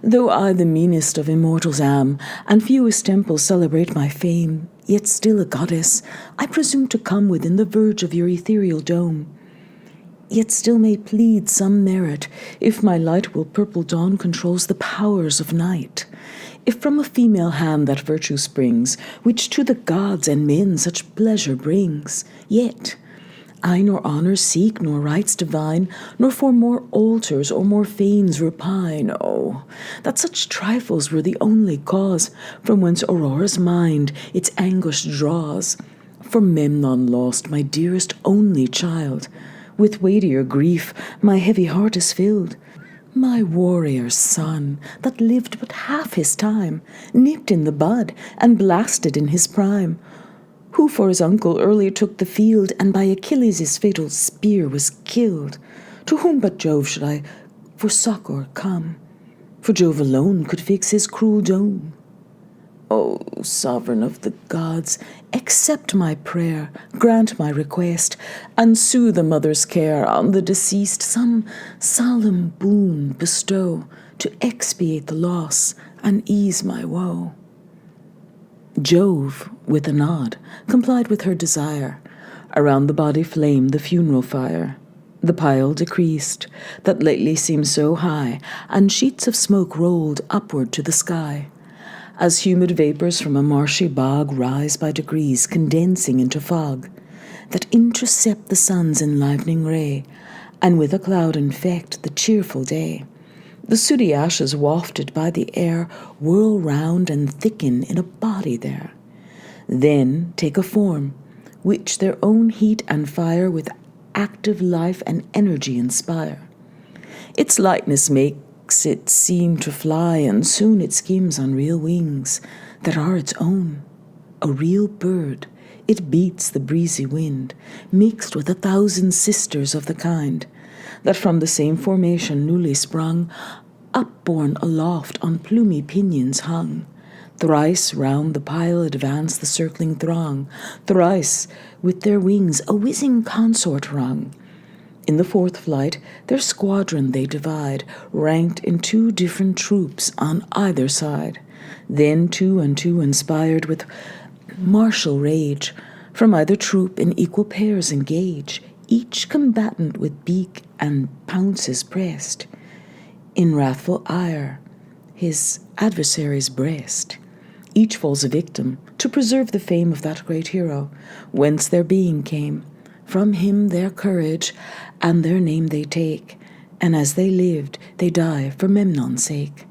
though I the meanest of immortals am, and fewest temples celebrate my fame, yet still a goddess, I presume to come within the verge of your ethereal dome. Yet still may plead some merit, if my light will purple dawn controls the powers of night. If from a female hand that virtue springs, which to the gods and men such pleasure brings, yet I nor honours seek, nor rites divine, nor for more altars or more fanes repine. Oh, that such trifles were the only cause from whence Aurora's mind its anguish draws. For Memnon lost, my dearest only child, with weightier grief my heavy heart is filled. My warrior son, that lived but half his time, nipped in the bud and blasted in his prime, who for his uncle early took the field, and by Achilles' fatal spear was killed. To whom but Jove should I for succour come? For Jove alone could fix his cruel doom. O sovereign of the gods, accept my prayer, grant my request, and soothe a mother's care on the deceased. Some solemn boon bestow to expiate the loss and ease my woe. Jove, with a nod, complied with her desire. Around the body flamed the funeral fire. The pile decreased, that lately seemed so high, and sheets of smoke rolled upward to the sky. As humid vapours from a marshy bog rise by degrees, condensing into fog, that intercept the sun's enlivening ray, and with a cloud infect the cheerful day. The sooty ashes wafted by the air whirl round and thicken in a body there. Then take a form, which their own heat and fire with active life and energy inspire. Its lightness makes it seem to fly, and soon it skims on real wings that are its own. A real bird, it beats the breezy wind, mixed with 1,000 sisters of the kind, that from the same formation newly sprung, upborne aloft on plumy pinions hung. Thrice round the pile advance the circling throng, thrice with their wings a whizzing consort rung. In the fourth flight their squadron they divide, ranked in 2 different troops on either side. Then 2 and 2 inspired with martial rage, from either troop in equal pairs engage, each combatant with beak and pounces pressed in wrathful ire his adversary's breast. Each falls a victim to preserve the fame of that great hero, whence their being came. From him their courage and their name they take, and as they lived they die for Memnon's sake.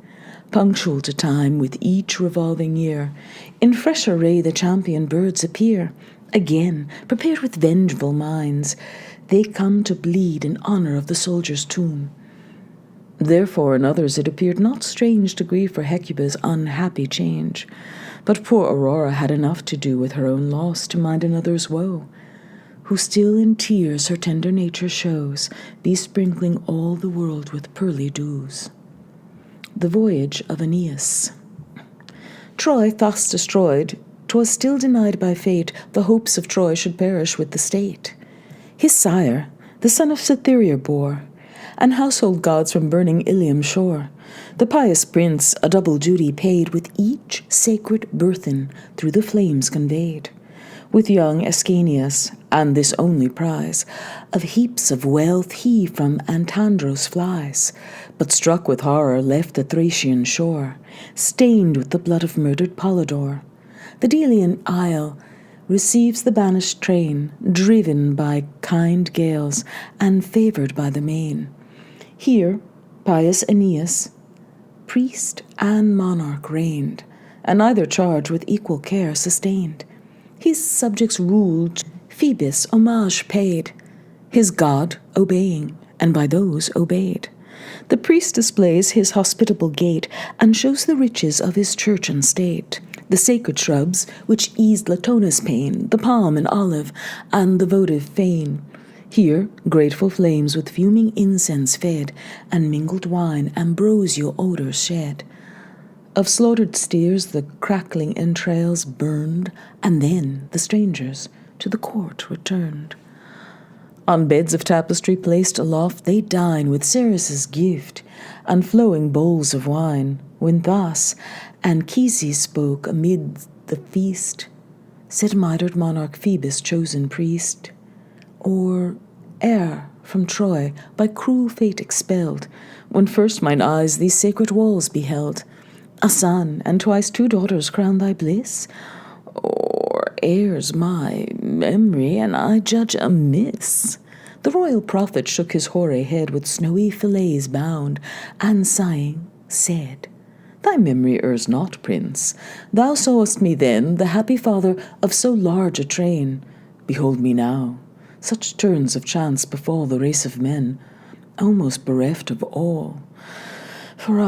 Punctual to time with each revolving year, in fresh array the champion birds appear. Again, prepared with vengeful minds, they come to bleed in honour of the soldier's tomb. Therefore in others it appeared not strange to grieve for Hecuba's unhappy change. But poor Aurora had enough to do with her own loss to mind another's woe, who still in tears her tender nature shows, besprinkling all the world with pearly dews. The voyage of Aeneas. Troy thus destroyed, 'twas still denied by fate the hopes of Troy should perish with the state. His sire, the son of Cytherea, bore, and household gods from burning Ilium shore. The pious prince a double duty paid, with each sacred burthen through the flames conveyed. with young Ascanius, and this only prize, of heaps of wealth he from Antandros flies, but struck with horror left the Thracian shore, stained with the blood of murdered Polydore. The Delian isle receives the banished train, driven by kind gales, and favoured by the main. Here pious Aeneas, priest and monarch, reigned, and either charge with equal care sustained. His subjects ruled, Phoebus homage paid, his god obeying, and by those obeyed. The priest displays his hospitable gait, and shows the riches of his church and state, the sacred shrubs which eased Latona's pain, the palm and olive, and the votive fane. Here grateful flames with fuming incense fed, and mingled wine ambrosial odours shed. Of slaughtered steers the crackling entrails burned, and then the strangers to the court returned. On beds of tapestry placed aloft they dine with Ceres' gift, and flowing bowls of wine, when thus Anchises spoke amid the feast, said mitred monarch Phoebus chosen priest, or ere from Troy by cruel fate expelled, when first mine eyes these sacred walls beheld, a son and twice 2 daughters crown thy bliss? Or errs my memory, and I judge amiss? The royal prophet shook his hoary head with snowy fillets bound, and sighing said, Thy memory errs not, prince. Thou sawest me then the happy father of so large a train. Behold me now. Such turns of chance befall the race of men, almost bereft of all. For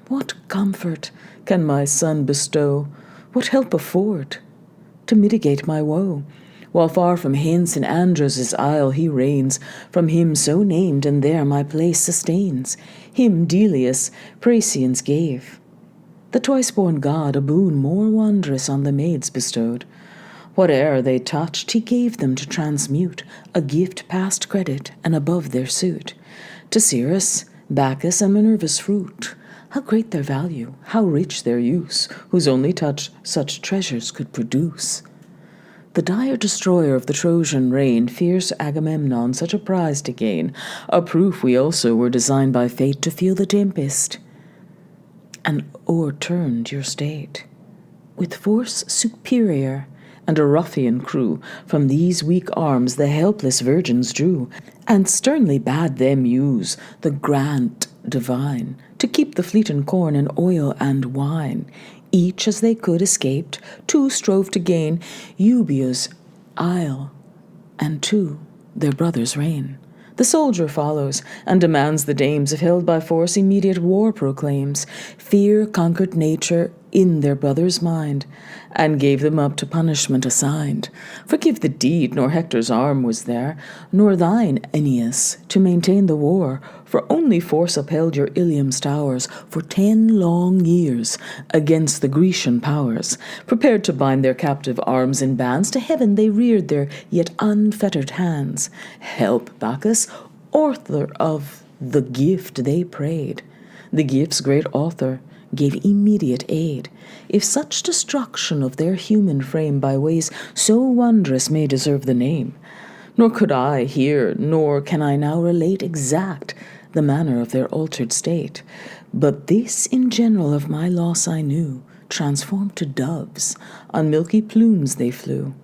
what comfort can my son bestow, what help afford, to mitigate my woe? While far from hence in Andros' isle he reigns, from him so named, and there my place sustains. Him Delius Praesians gave. The twice-born god a boon more wondrous on the maids bestowed. Whate'er they touched he gave them to transmute, a gift past credit and above their suit. To Ceres, Bacchus, and Minerva's fruit, how great their value, how rich their use, whose only touch such treasures could produce. The dire destroyer of the Trojan reign, fierce Agamemnon, such a prize to gain, a proof we also were designed by fate to feel the tempest, and o'erturned your state. With force superior and a ruffian crew, from these weak arms the helpless virgins drew, and sternly bade them use the grant divine, to keep the fleet in corn and oil and wine. Each as they could escaped, 2 strove to gain Euboea's isle, and 2 their brother's reign. The soldier follows, and demands the dames, if held by force immediate war proclaims. Fear conquered nature in their brother's mind, and gave them up to punishment assigned. Forgive the deed, nor Hector's arm was there, nor thine, Aeneas, to maintain the war, for only force upheld your Ilium's towers for 10 long years against the Grecian powers. Prepared to bind their captive arms in bands, to heaven they reared their yet unfettered hands. Help, Bacchus, author of the gift they prayed. The gift's great author gave immediate aid. If such destruction of their human frame by ways so wondrous may deserve the name, nor could I here, nor can I now relate exact the manner of their altered state. But this in general of my loss I knew, transformed to doves, on milky plumes they flew,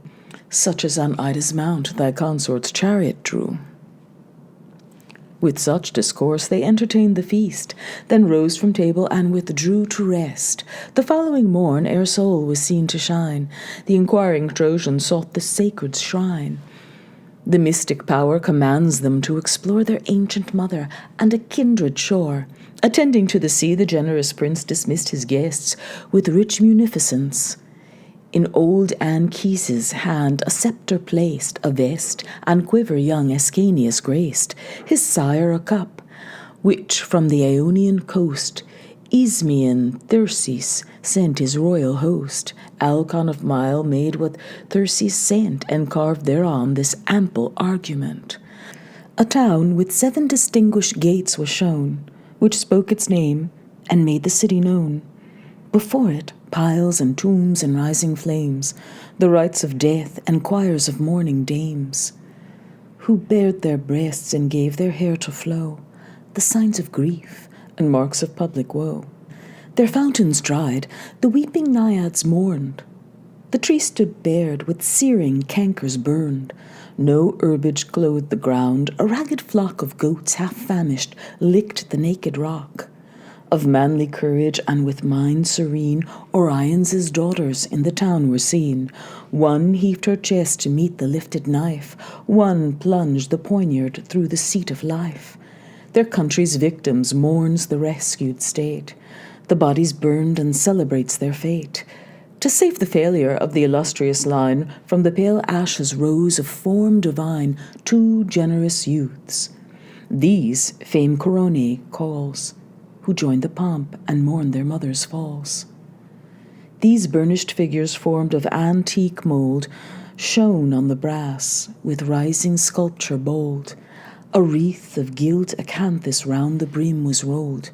such as on Ida's mount thy consort's chariot drew. With such discourse they entertained the feast, then rose from table and withdrew to rest. The following morn, ere sol was seen to shine, the inquiring Trojans sought the sacred shrine. The mystic power commands them to explore their ancient mother and a kindred shore. Attending to the sea, the generous prince dismissed his guests with rich munificence. In old Anchises' hand a sceptre placed, a vest and quiver young Ascanius graced, his sire a cup, which from the Ionian coast Ismaean Therses sent his royal host. Alcon of Mile made what Therses sent, and carved thereon this ample argument. A town with 7 distinguished gates was shown, which spoke its name and made the city known. Before it, piles and tombs and rising flames, the rites of death and choirs of mourning dames, who bared their breasts and gave their hair to flow, the signs of grief and marks of public woe. Their fountains dried, the weeping naiads mourned. The tree stood bared, with searing cankers burned. No herbage clothed the ground, a ragged flock of goats half-famished licked the naked rock. Of manly courage and with mind serene, Orion's daughters in the town were seen. One heaved her chest to meet the lifted knife, one plunged the poignard through the seat of life. Their country's victims mourns the rescued state. The bodies burned and celebrates their fate. To save the failure of the illustrious line, from the pale ashes rose of form divine 2 generous youths. These fame Coronae calls, who joined the pomp and mourned their mother's falls. These burnished figures formed of antique mould shone on the brass with rising sculpture bold. A wreath of gilt acanthus round the brim was rolled.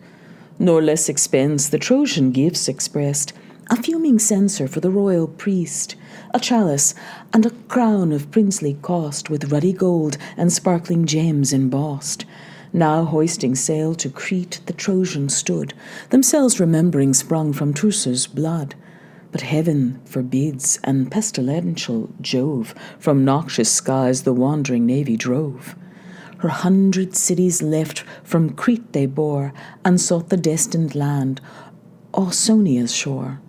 Nor less expense the Trojan gifts expressed, a fuming censer for the royal priest, a chalice and a crown of princely cost, with ruddy gold and sparkling gems embossed. Now hoisting sail to Crete the Trojans stood, themselves remembering sprung from Teucer's blood. But heaven forbids, and pestilential Jove from noxious skies the wandering navy drove. Her 100 cities left from Crete they bore, and sought the destined land, Ausonia's shore.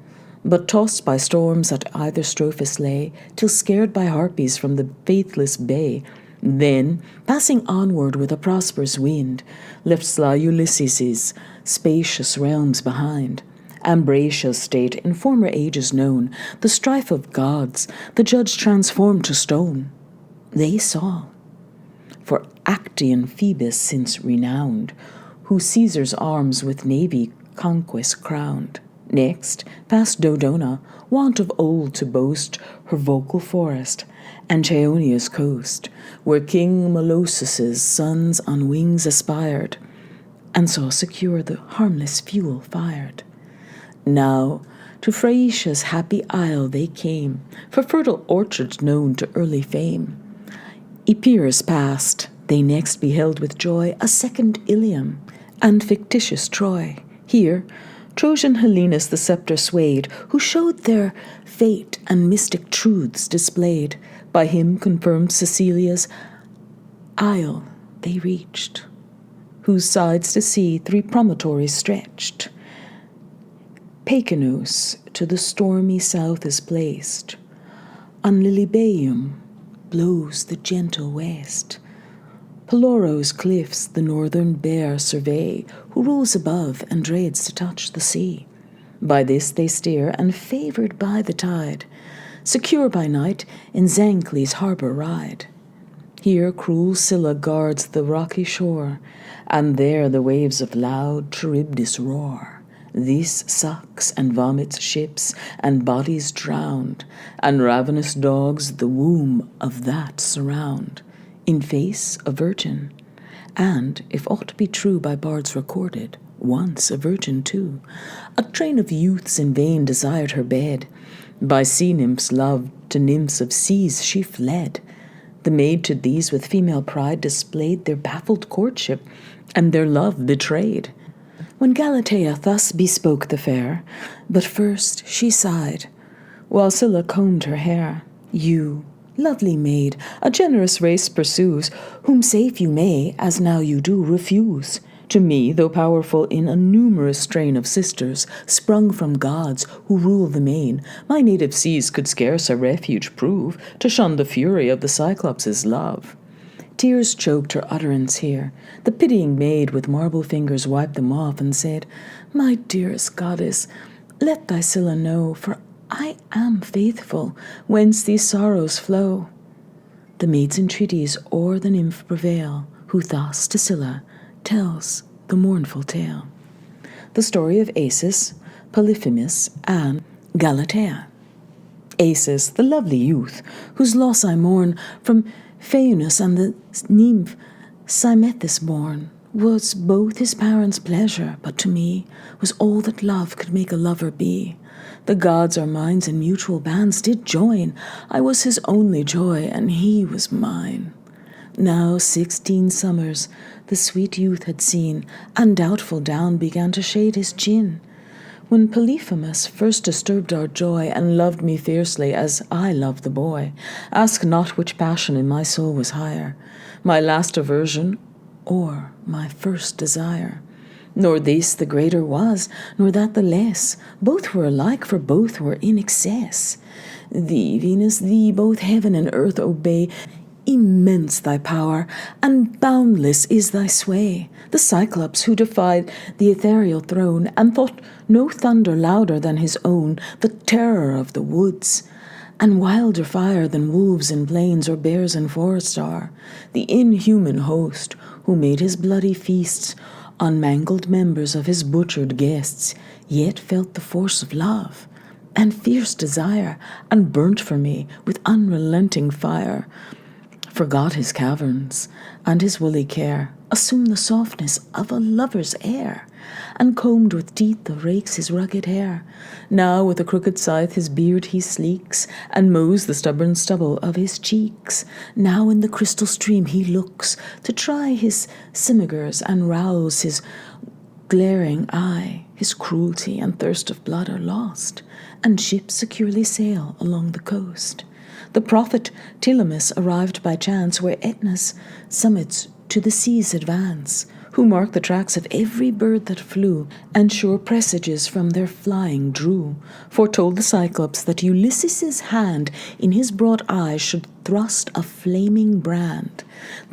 But tossed by storms at either strophe lay, till scared by harpies from the faithless bay. Then, passing onward with a prosperous wind, left sly Ulysses' spacious realms behind. Ambratia's state, in former ages known, the strife of gods, the judge transformed to stone. They saw. For Actian Phoebus since renowned, who Caesar's arms with navy conquest crowned. Next, past Dodona, wont of old to boast her vocal forest, and Chaonia's coast, where King Metamorphoses' sons on wings aspired, and saw secure the harmless fuel fired. Now to Phaeacia's happy isle they came, for fertile orchards known to early fame. Epirus past, they next beheld with joy a second Ilium, and fictitious Troy. Here Trojan Helenus the sceptre swayed, who showed their fate and mystic truths displayed. By him confirmed Sicilia's isle they reached, whose sides to sea 3 promontories stretched. Pacanos to the stormy south is placed. On Lilybaeum blows the gentle west. Peloro's cliffs the northern bear survey, who rules above and dreads to touch the sea. By this they steer, and favoured by the tide, secure by night in Zancle's harbour ride. Here cruel Scylla guards the rocky shore, and there the waves of loud Charybdis roar. This sucks and vomits ships and bodies drowned, and ravenous dogs the womb of that surround. In face a virgin, and, if aught be true by bards recorded, once a virgin too. A train of youths in vain desired her bed. By sea nymphs loved, to nymphs of seas she fled. The maid to these with female pride displayed their baffled courtship, and their love betrayed. When Galatea thus bespoke the fair, but first she sighed, while Scylla combed her hair. You, lovely maid, a generous race pursues, whom safe you may, as now you do, refuse. To me, though powerful in a numerous strain of sisters, sprung from gods who rule the main, my native seas could scarce a refuge prove, to shun the fury of the Cyclops' love. Tears choked her utterance here. The pitying maid with marble fingers wiped them off, and said, My dearest goddess, let thy Scylla know, for I am faithful, whence these sorrows flow. The maid's entreaties o'er the nymph prevail, who thus to Scylla tells the mournful tale. The story of Acis, Polyphemus, and Galatea. Acis, the lovely youth, whose loss I mourn, from Phaeunus and the nymph Cymethus born, was both his parents' pleasure, but to me was all that love could make a lover be. The gods our minds in mutual bands did join. I was his only joy, and he was mine. Now 16 summers the sweet youth had seen, and doubtful down began to shade his chin. When Polyphemus first disturbed our joy, and loved me fiercely as I loved the boy, ask not which passion in my soul was higher, my last aversion or my first desire. Nor this the greater was, nor that the less. Both were alike, for both were in excess. Thee, Venus, thee both heaven and earth obey. Immense thy power, and boundless is thy sway. The Cyclops who defied the ethereal throne, and thought no thunder louder than his own, the terror of the woods, and wilder fire than wolves in plains or bears in forests are. The inhuman host, who made his bloody feasts on mangled members of his butchered guests, yet felt the force of love and fierce desire, and burnt for me with unrelenting fire. Forgot his caverns and his woolly care, assumed the softness of a lover's air, and combed with teeth the rakes his rugged hair. Now with a crooked scythe his beard he sleeks, and mows the stubborn stubble of his cheeks. Now in the crystal stream he looks, to try his simigers and rouse his glaring eye. His cruelty and thirst of blood are lost, and ships securely sail along the coast. The prophet Telemus arrived by chance where Aetna's summits to the seas advance, who marked the tracks of every bird that flew, and sure presages from their flying drew, foretold the Cyclops that Ulysses' hand in his broad eye should thrust a flaming brand.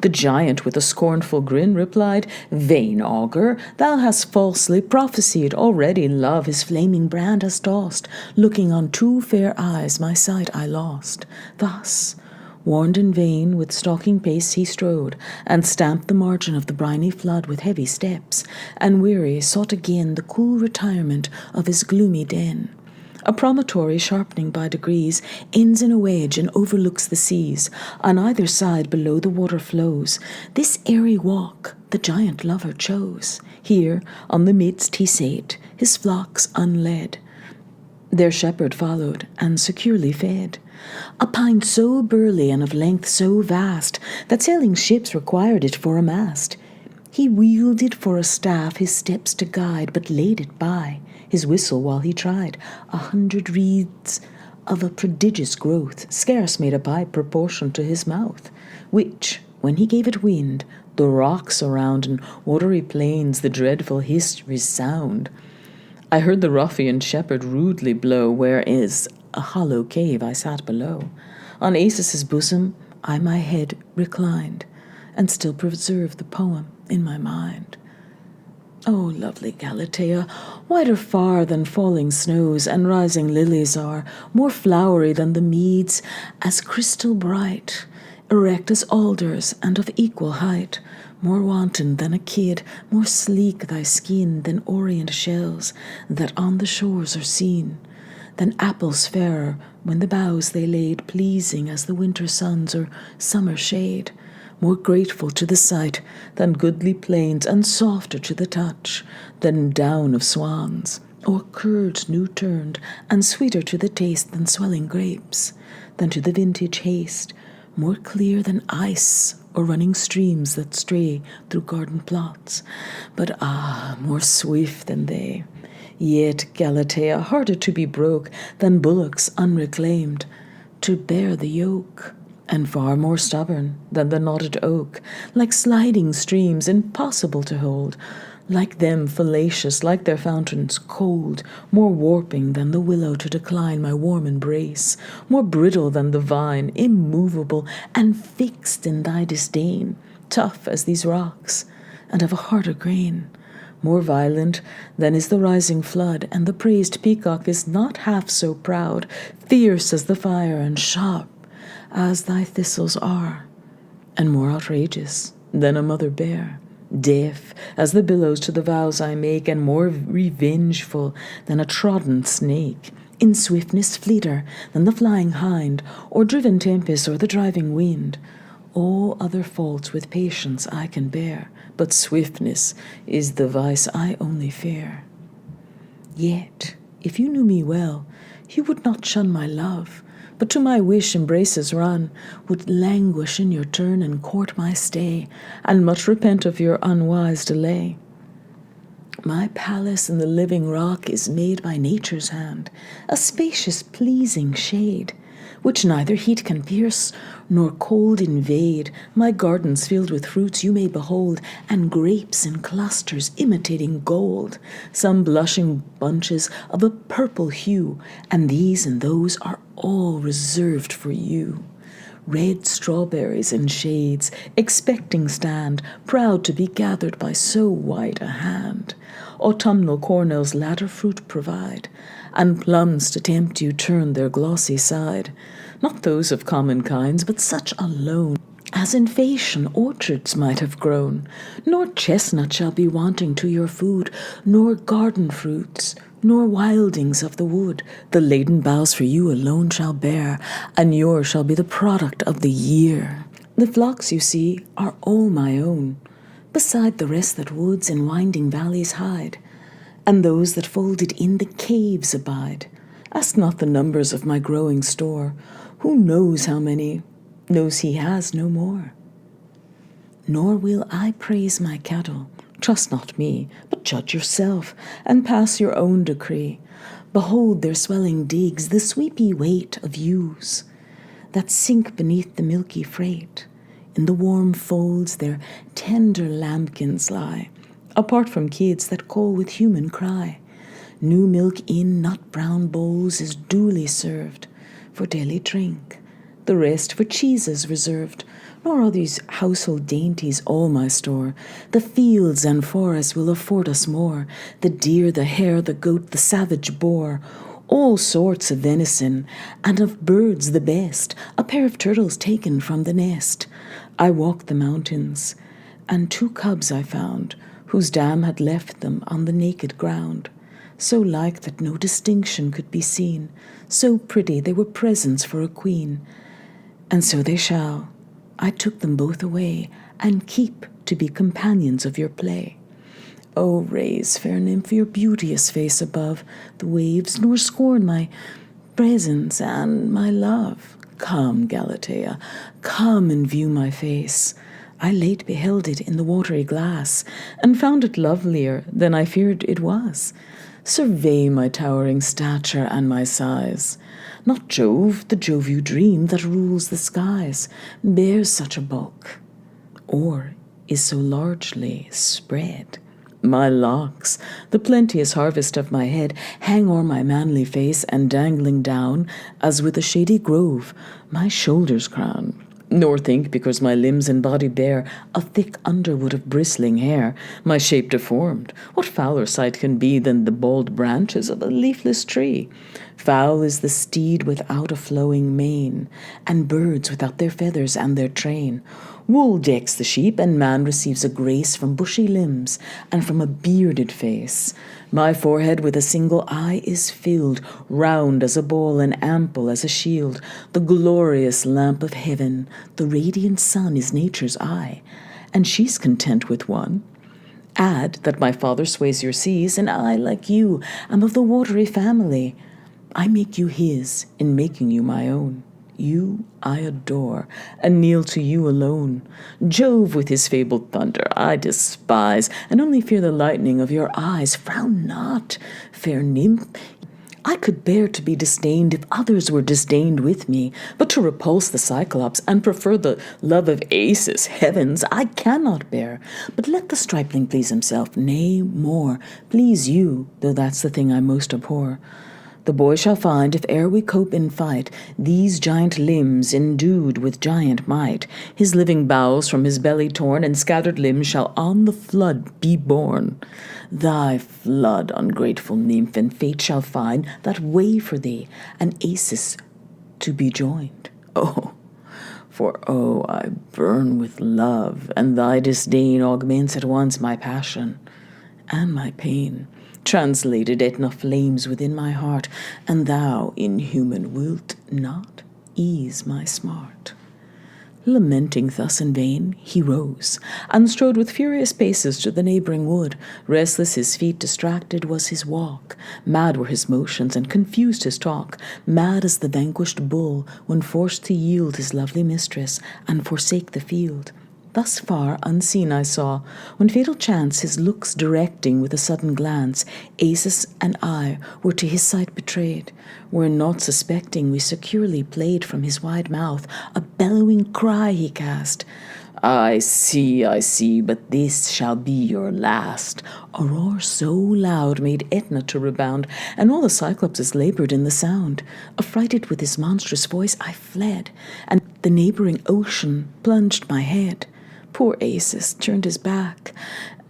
The giant with a scornful grin replied, "Vain augur, thou hast falsely prophesied. Already love his flaming brand has tossed. Looking on two fair eyes my sight I lost." Thus, warned in vain, with stalking pace he strode, and stamped the margin of the briny flood with heavy steps, and weary sought again the cool retirement of his gloomy den. A promontory sharpening by degrees ends in a wedge and overlooks the seas. On either side below the water flows. This airy walk the giant lover chose. Here on the midst he sate, his flocks unled. Their shepherd followed, and securely fed. A pine so burly and of length so vast, that sailing ships required it for a mast. He wielded for a staff his steps to guide, but laid it by his whistle while he tried. 100 reeds of a prodigious growth scarce made a pipe proportioned to his mouth, which, when he gave it wind, the rocks around and watery plains the dreadful hiss resound. I heard the ruffian shepherd rudely blow, where is a hollow cave I sat below. On Acis' bosom I my head reclined, and still preserved the poem in my mind. O lovely Galatea, whiter far than falling snows and rising lilies are, more flowery than the meads, as crystal bright, erect as alders and of equal height, more wanton than a kid, more sleek thy skin than orient shells that on the shores are seen, than apples fairer when the boughs they laid, pleasing as the winter suns or summer shade, more grateful to the sight than goodly plains, and softer to the touch than down of swans, or curds new turned, and sweeter to the taste than swelling grapes, than to the vintage haste, more clear than ice or running streams that stray through garden plots, but more swift than they. Yet Galatea harder to be broke than bullocks unreclaimed to bear the yoke, and far more stubborn than the knotted oak, like sliding streams impossible to hold, like them fallacious, like their fountains cold, more warping than the willow to decline my warm embrace, more brittle than the vine, immovable and fixed in thy disdain, tough as these rocks, and of a harder grain, more violent than is the rising flood, and the praised peacock is not half so proud, fierce as the fire and sharp as thy thistles are, and more outrageous than a mother bear, deaf as the billows to the vows I make, and more revengeful than a trodden snake, in swiftness fleeter than the flying hind, or driven tempest or the driving wind. All other faults with patience I can bear, but swiftness is the vice I only fear. Yet if you knew me well, you would not shun my love, but to my wish embraces run, would languish in your turn and court my stay, and much repent of your unwise delay. My palace in the living rock is made by nature's hand, a spacious pleasing shade, which neither heat can pierce, nor cold invade. My gardens filled with fruits you may behold, and grapes in clusters imitating gold, some blushing bunches of a purple hue, and these and those are all reserved for you. Red strawberries in shades, expecting stand, proud to be gathered by so white a hand. Autumnal cornels latter fruit provide, and plums to tempt you turn their glossy side. Not those of common kinds, but such alone as in Phasian orchards might have grown. Nor chestnut shall be wanting to your food, nor garden fruits, nor wildings of the wood. The laden boughs for you alone shall bear, and yours shall be the product of the year. The flocks you see are all my own, beside the rest that woods and winding valleys hide, and those that folded in the caves abide. Ask not the numbers of my growing store. Who knows how many, knows he has no more. Nor will I praise my cattle. Trust not me, but judge yourself, and pass your own decree. Behold their swelling digs, the sweepy weight of ewes that sink beneath the milky freight. In the warm folds their tender lambkins lie, apart from kids that call with human cry. New milk in nut-brown bowls is duly served for daily drink, the rest for cheeses reserved. Nor are these household dainties all my store. The fields and forests will afford us more, the deer, the hare, the goat, the savage boar, all sorts of venison, and of birds the best, a pair of turtles taken from the nest. I walked the mountains, and 2 cubs I found, whose dam had left them on the naked ground, so like that no distinction could be seen, so pretty they were presents for a queen. And so they shall. I took them both away, and keep to be companions of your play. O raise, fair nymph, your beauteous face above the waves, nor scorn my presence and my love. Come, Galatea, come and view my face. I late beheld it in the watery glass, and found it lovelier than I feared it was. Survey my towering stature and my size. Not Jove, the Jove you dream that rules the skies, bears such a bulk, or is so largely spread. My locks, the plenteous harvest of my head, hang o'er my manly face, and dangling down, as with a shady grove, my shoulders crown. Nor think, because my limbs and body bear a thick underwood of bristling hair, my shape deformed, what fouler sight can be than the bald branches of a leafless tree? Foul is the steed without a flowing mane, and birds without their feathers and their train. Wool decks the sheep, and man receives a grace from bushy limbs and from a bearded face. My forehead with a single eye is filled, round as a ball and ample as a shield. The glorious lamp of heaven, the radiant sun, is nature's eye, and she's content with one. Add that my father sways your seas, and I, like you, am of the watery family. I make you his in making you my own. You I adore, and kneel to you alone. Jove with his fabled thunder I despise, and only fear the lightning of your eyes. Frown not, fair nymph. I could bear to be disdained if others were disdained with me, but to repulse the Cyclops and prefer the love of Acis, heavens, I cannot bear. But let the stripling please himself, nay, more, please you, though that's the thing I most abhor. The boy shall find, if e'er we cope in fight, these giant limbs endued with giant might. His living bowels from his belly torn, and scattered limbs shall on the flood be borne. Thy flood, ungrateful nymph, and fate shall find that way for thee, and Acis to be joined. For I burn with love, and thy disdain augments at once my passion and my pain. Translated Etna flames within my heart, and thou, inhuman, wilt not ease my smart. Lamenting thus in vain, he rose, and strode with furious paces to the neighbouring wood. Restless his feet, distracted was his walk. Mad were his motions, and confused his talk. Mad as the vanquished bull, when forced to yield his lovely mistress, and forsake the field. Thus far unseen I saw, when fatal chance his looks directing with a sudden glance, Acis and I were to his sight betrayed, wherein not suspecting we securely played from his wide mouth a bellowing cry he cast. I see, but this shall be your last. A roar so loud made Etna to rebound, and all the Cyclopses laboured in the sound. Affrighted with his monstrous voice I fled, and the neighbouring ocean plunged my head. Poor Acis turned his back,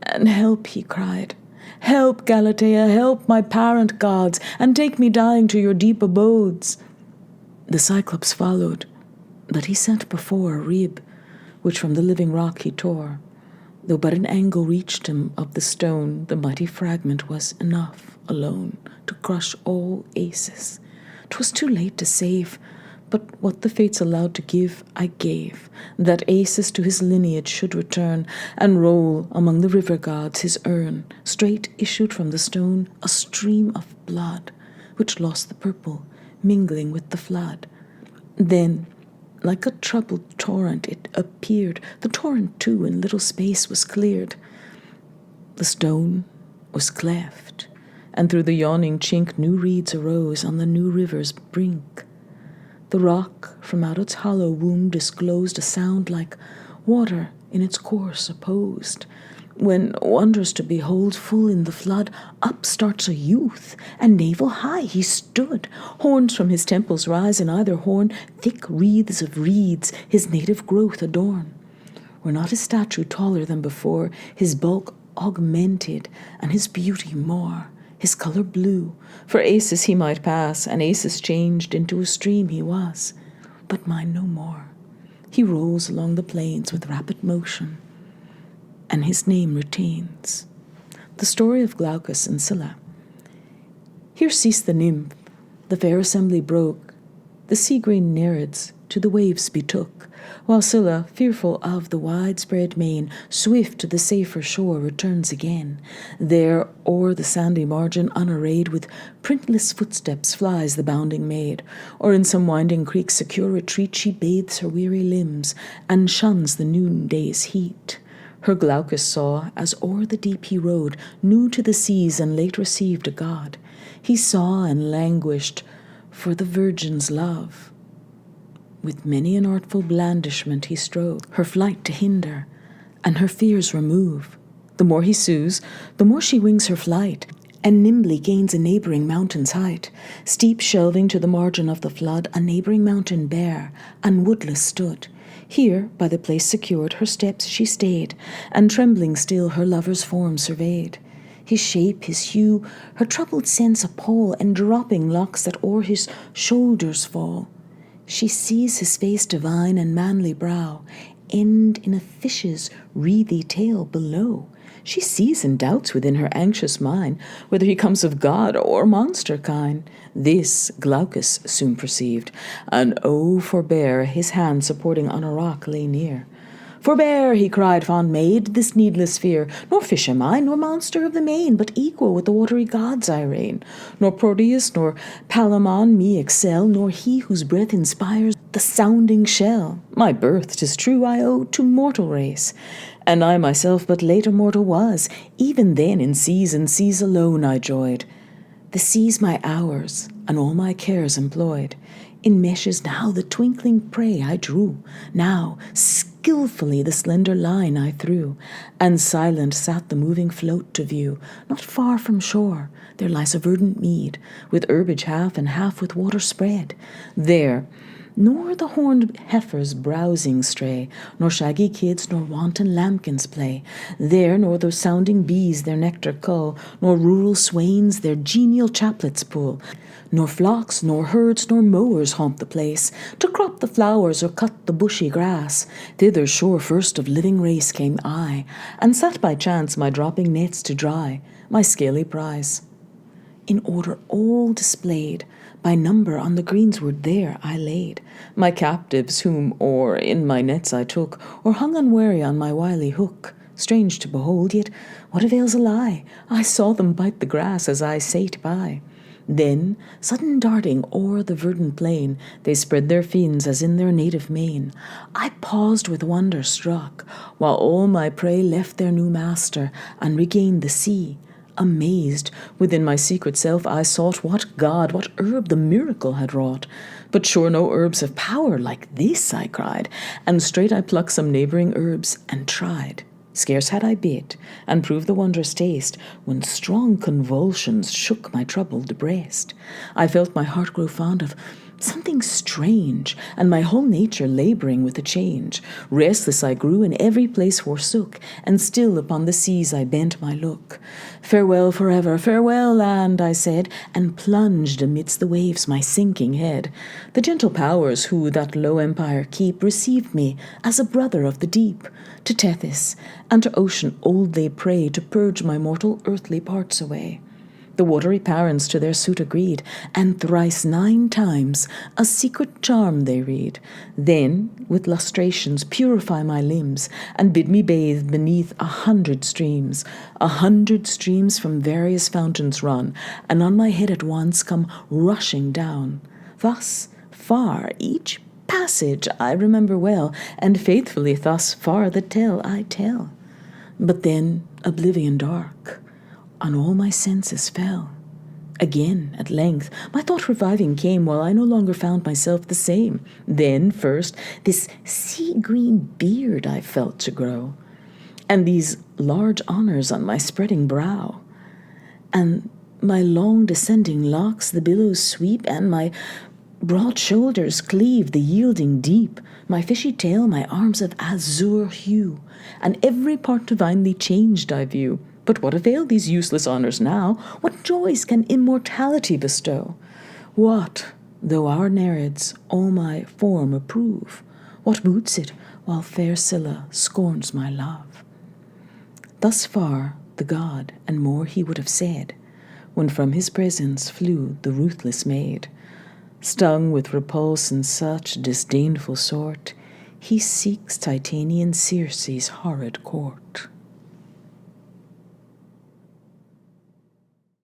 and help, he cried. Help, Galatea, help, my parent gods, and take me dying to your deep abodes. The Cyclops followed, but he sent before a rib, which from the living rock he tore. Though but an angle reached him of the stone, the mighty fragment was enough alone to crush all Acis. 'Twas too late to save, but what the fates allowed to give, I gave, that Acis to his lineage should return, and roll among the river gods his urn. Straight issued from the stone a stream of blood, which lost the purple, mingling with the flood. Then, like a troubled torrent, it appeared. The torrent, too, in little space was cleared. The stone was cleft, and through the yawning chink new reeds arose on the new river's brink. The rock from out its hollow womb disclosed a sound like water in its course opposed. When, wondrous to behold, full in the flood, up starts a youth, and navel high he stood. Horns from his temples rise, in either horn thick wreaths of reeds his native growth adorn. Were not his statue taller than before, his bulk augmented, and his beauty more. His colour blue, for Acis he might pass, and Acis changed into a stream he was, but mine no more. He rolls along the plains with rapid motion, and his name retains. The story of Glaucus and Scylla. Here ceased the nymph, the fair assembly broke, the sea-green Nereids to the waves betook, while Scylla, fearful of the widespread main, swift to the safer shore returns again. There, o'er the sandy margin unarrayed, with printless footsteps flies the bounding maid, or in some winding creek's secure retreat she bathes her weary limbs, and shuns the noonday's heat. Her Glaucus saw, as o'er the deep he rode, new to the seas and late received a god. He saw and languished for the virgin's love. With many an artful blandishment he strove her flight to hinder, and her fears remove. The more he sues, the more she wings her flight, and nimbly gains a neighbouring mountain's height. Steep shelving to the margin of the flood, a neighbouring mountain bare and woodless stood. Here, by the place secured, her steps she stayed, and trembling still her lover's form surveyed. His shape, his hue, her troubled sense appall, and dropping locks that o'er his shoulders fall. She sees his face divine and manly brow end in a fish's wreathy tail below. She sees and doubts within her anxious mind whether he comes of god or monster kind. This Glaucus soon perceived, and oh, forbear, his hand supporting on a rock lay near. Forbear, he cried, fond maid, this needless fear. Nor fish am I, nor monster of the main, but equal with the watery gods I reign. Nor Proteus, nor Palamon me excel, nor he whose breath inspires the sounding shell. My birth, 'tis true, I owe to mortal race, and I myself but later mortal was. Even then in seas and seas alone I joyed. The seas my hours and all my cares employed. In meshes now the twinkling prey I drew, now skilfully the slender line I threw, and silent sat the moving float to view. Not far from shore there lies a verdant mead, with herbage half and half with water spread. There nor the horned heifers browsing stray, nor shaggy kids, nor wanton lambkins play. There nor the sounding bees their nectar cull, nor rural swains their genial chaplets pull. Nor flocks, nor herds, nor mowers haunt the place, to crop the flowers or cut the bushy grass. Thither sure first of living race came I, and sat by chance my dropping nets to dry, my scaly prize. in order all displayed, by number on the greensward there I laid my captives, whom or in my nets I took, or hung unwary on my wily hook. Strange to behold, yet what avails a lie? I saw them bite the grass as I sate by. Then, sudden darting o'er the verdant plain, they spread their fins as in their native main. I paused with wonder struck, while all my prey left their new master, and regained the sea. Amazed, within my secret self I sought what god, what herb the miracle had wrought. But sure no herbs have power like this, I cried, and straight I plucked some neighbouring herbs and tried. Scarce had I bit, and proved the wondrous taste, when strong convulsions shook my troubled breast. I felt my heart grow fond of something strange, and my whole nature labouring with a change. Restless I grew, and every place forsook, and still upon the seas I bent my look. Farewell forever, farewell land, I said, and plunged amidst the waves my sinking head. The gentle powers who that low empire keep received me as a brother of the deep. To Tethys and to ocean old they pray, to purge my mortal earthly parts away. The watery parents to their suit agreed, and thrice 9 times a secret charm they read. Then with lustrations purify my limbs, and bid me bathe beneath 100 streams. 100 streams from various fountains run, and on my head at once come rushing down. Thus far each passage I remember well, and faithfully thus far the tale I tell. But then oblivion dark on all my senses fell. Again, at length, my thought reviving came, while I no longer found myself the same. Then, first, this sea-green beard I felt to grow, and these large honours on my spreading brow, and my long descending locks the billows sweep, and my broad shoulders cleave the yielding deep, my fishy tail, my arms of azure hue, and every part divinely changed I view. But what avail these useless honours now? What joys can immortality bestow? What, though our Nereids all my form approve? What boots it, while fair Scylla scorns my love? Thus far the god, and more he would have said, when from his presence flew the ruthless maid. Stung with repulse in such disdainful sort, he seeks Titanian Circe's horrid court.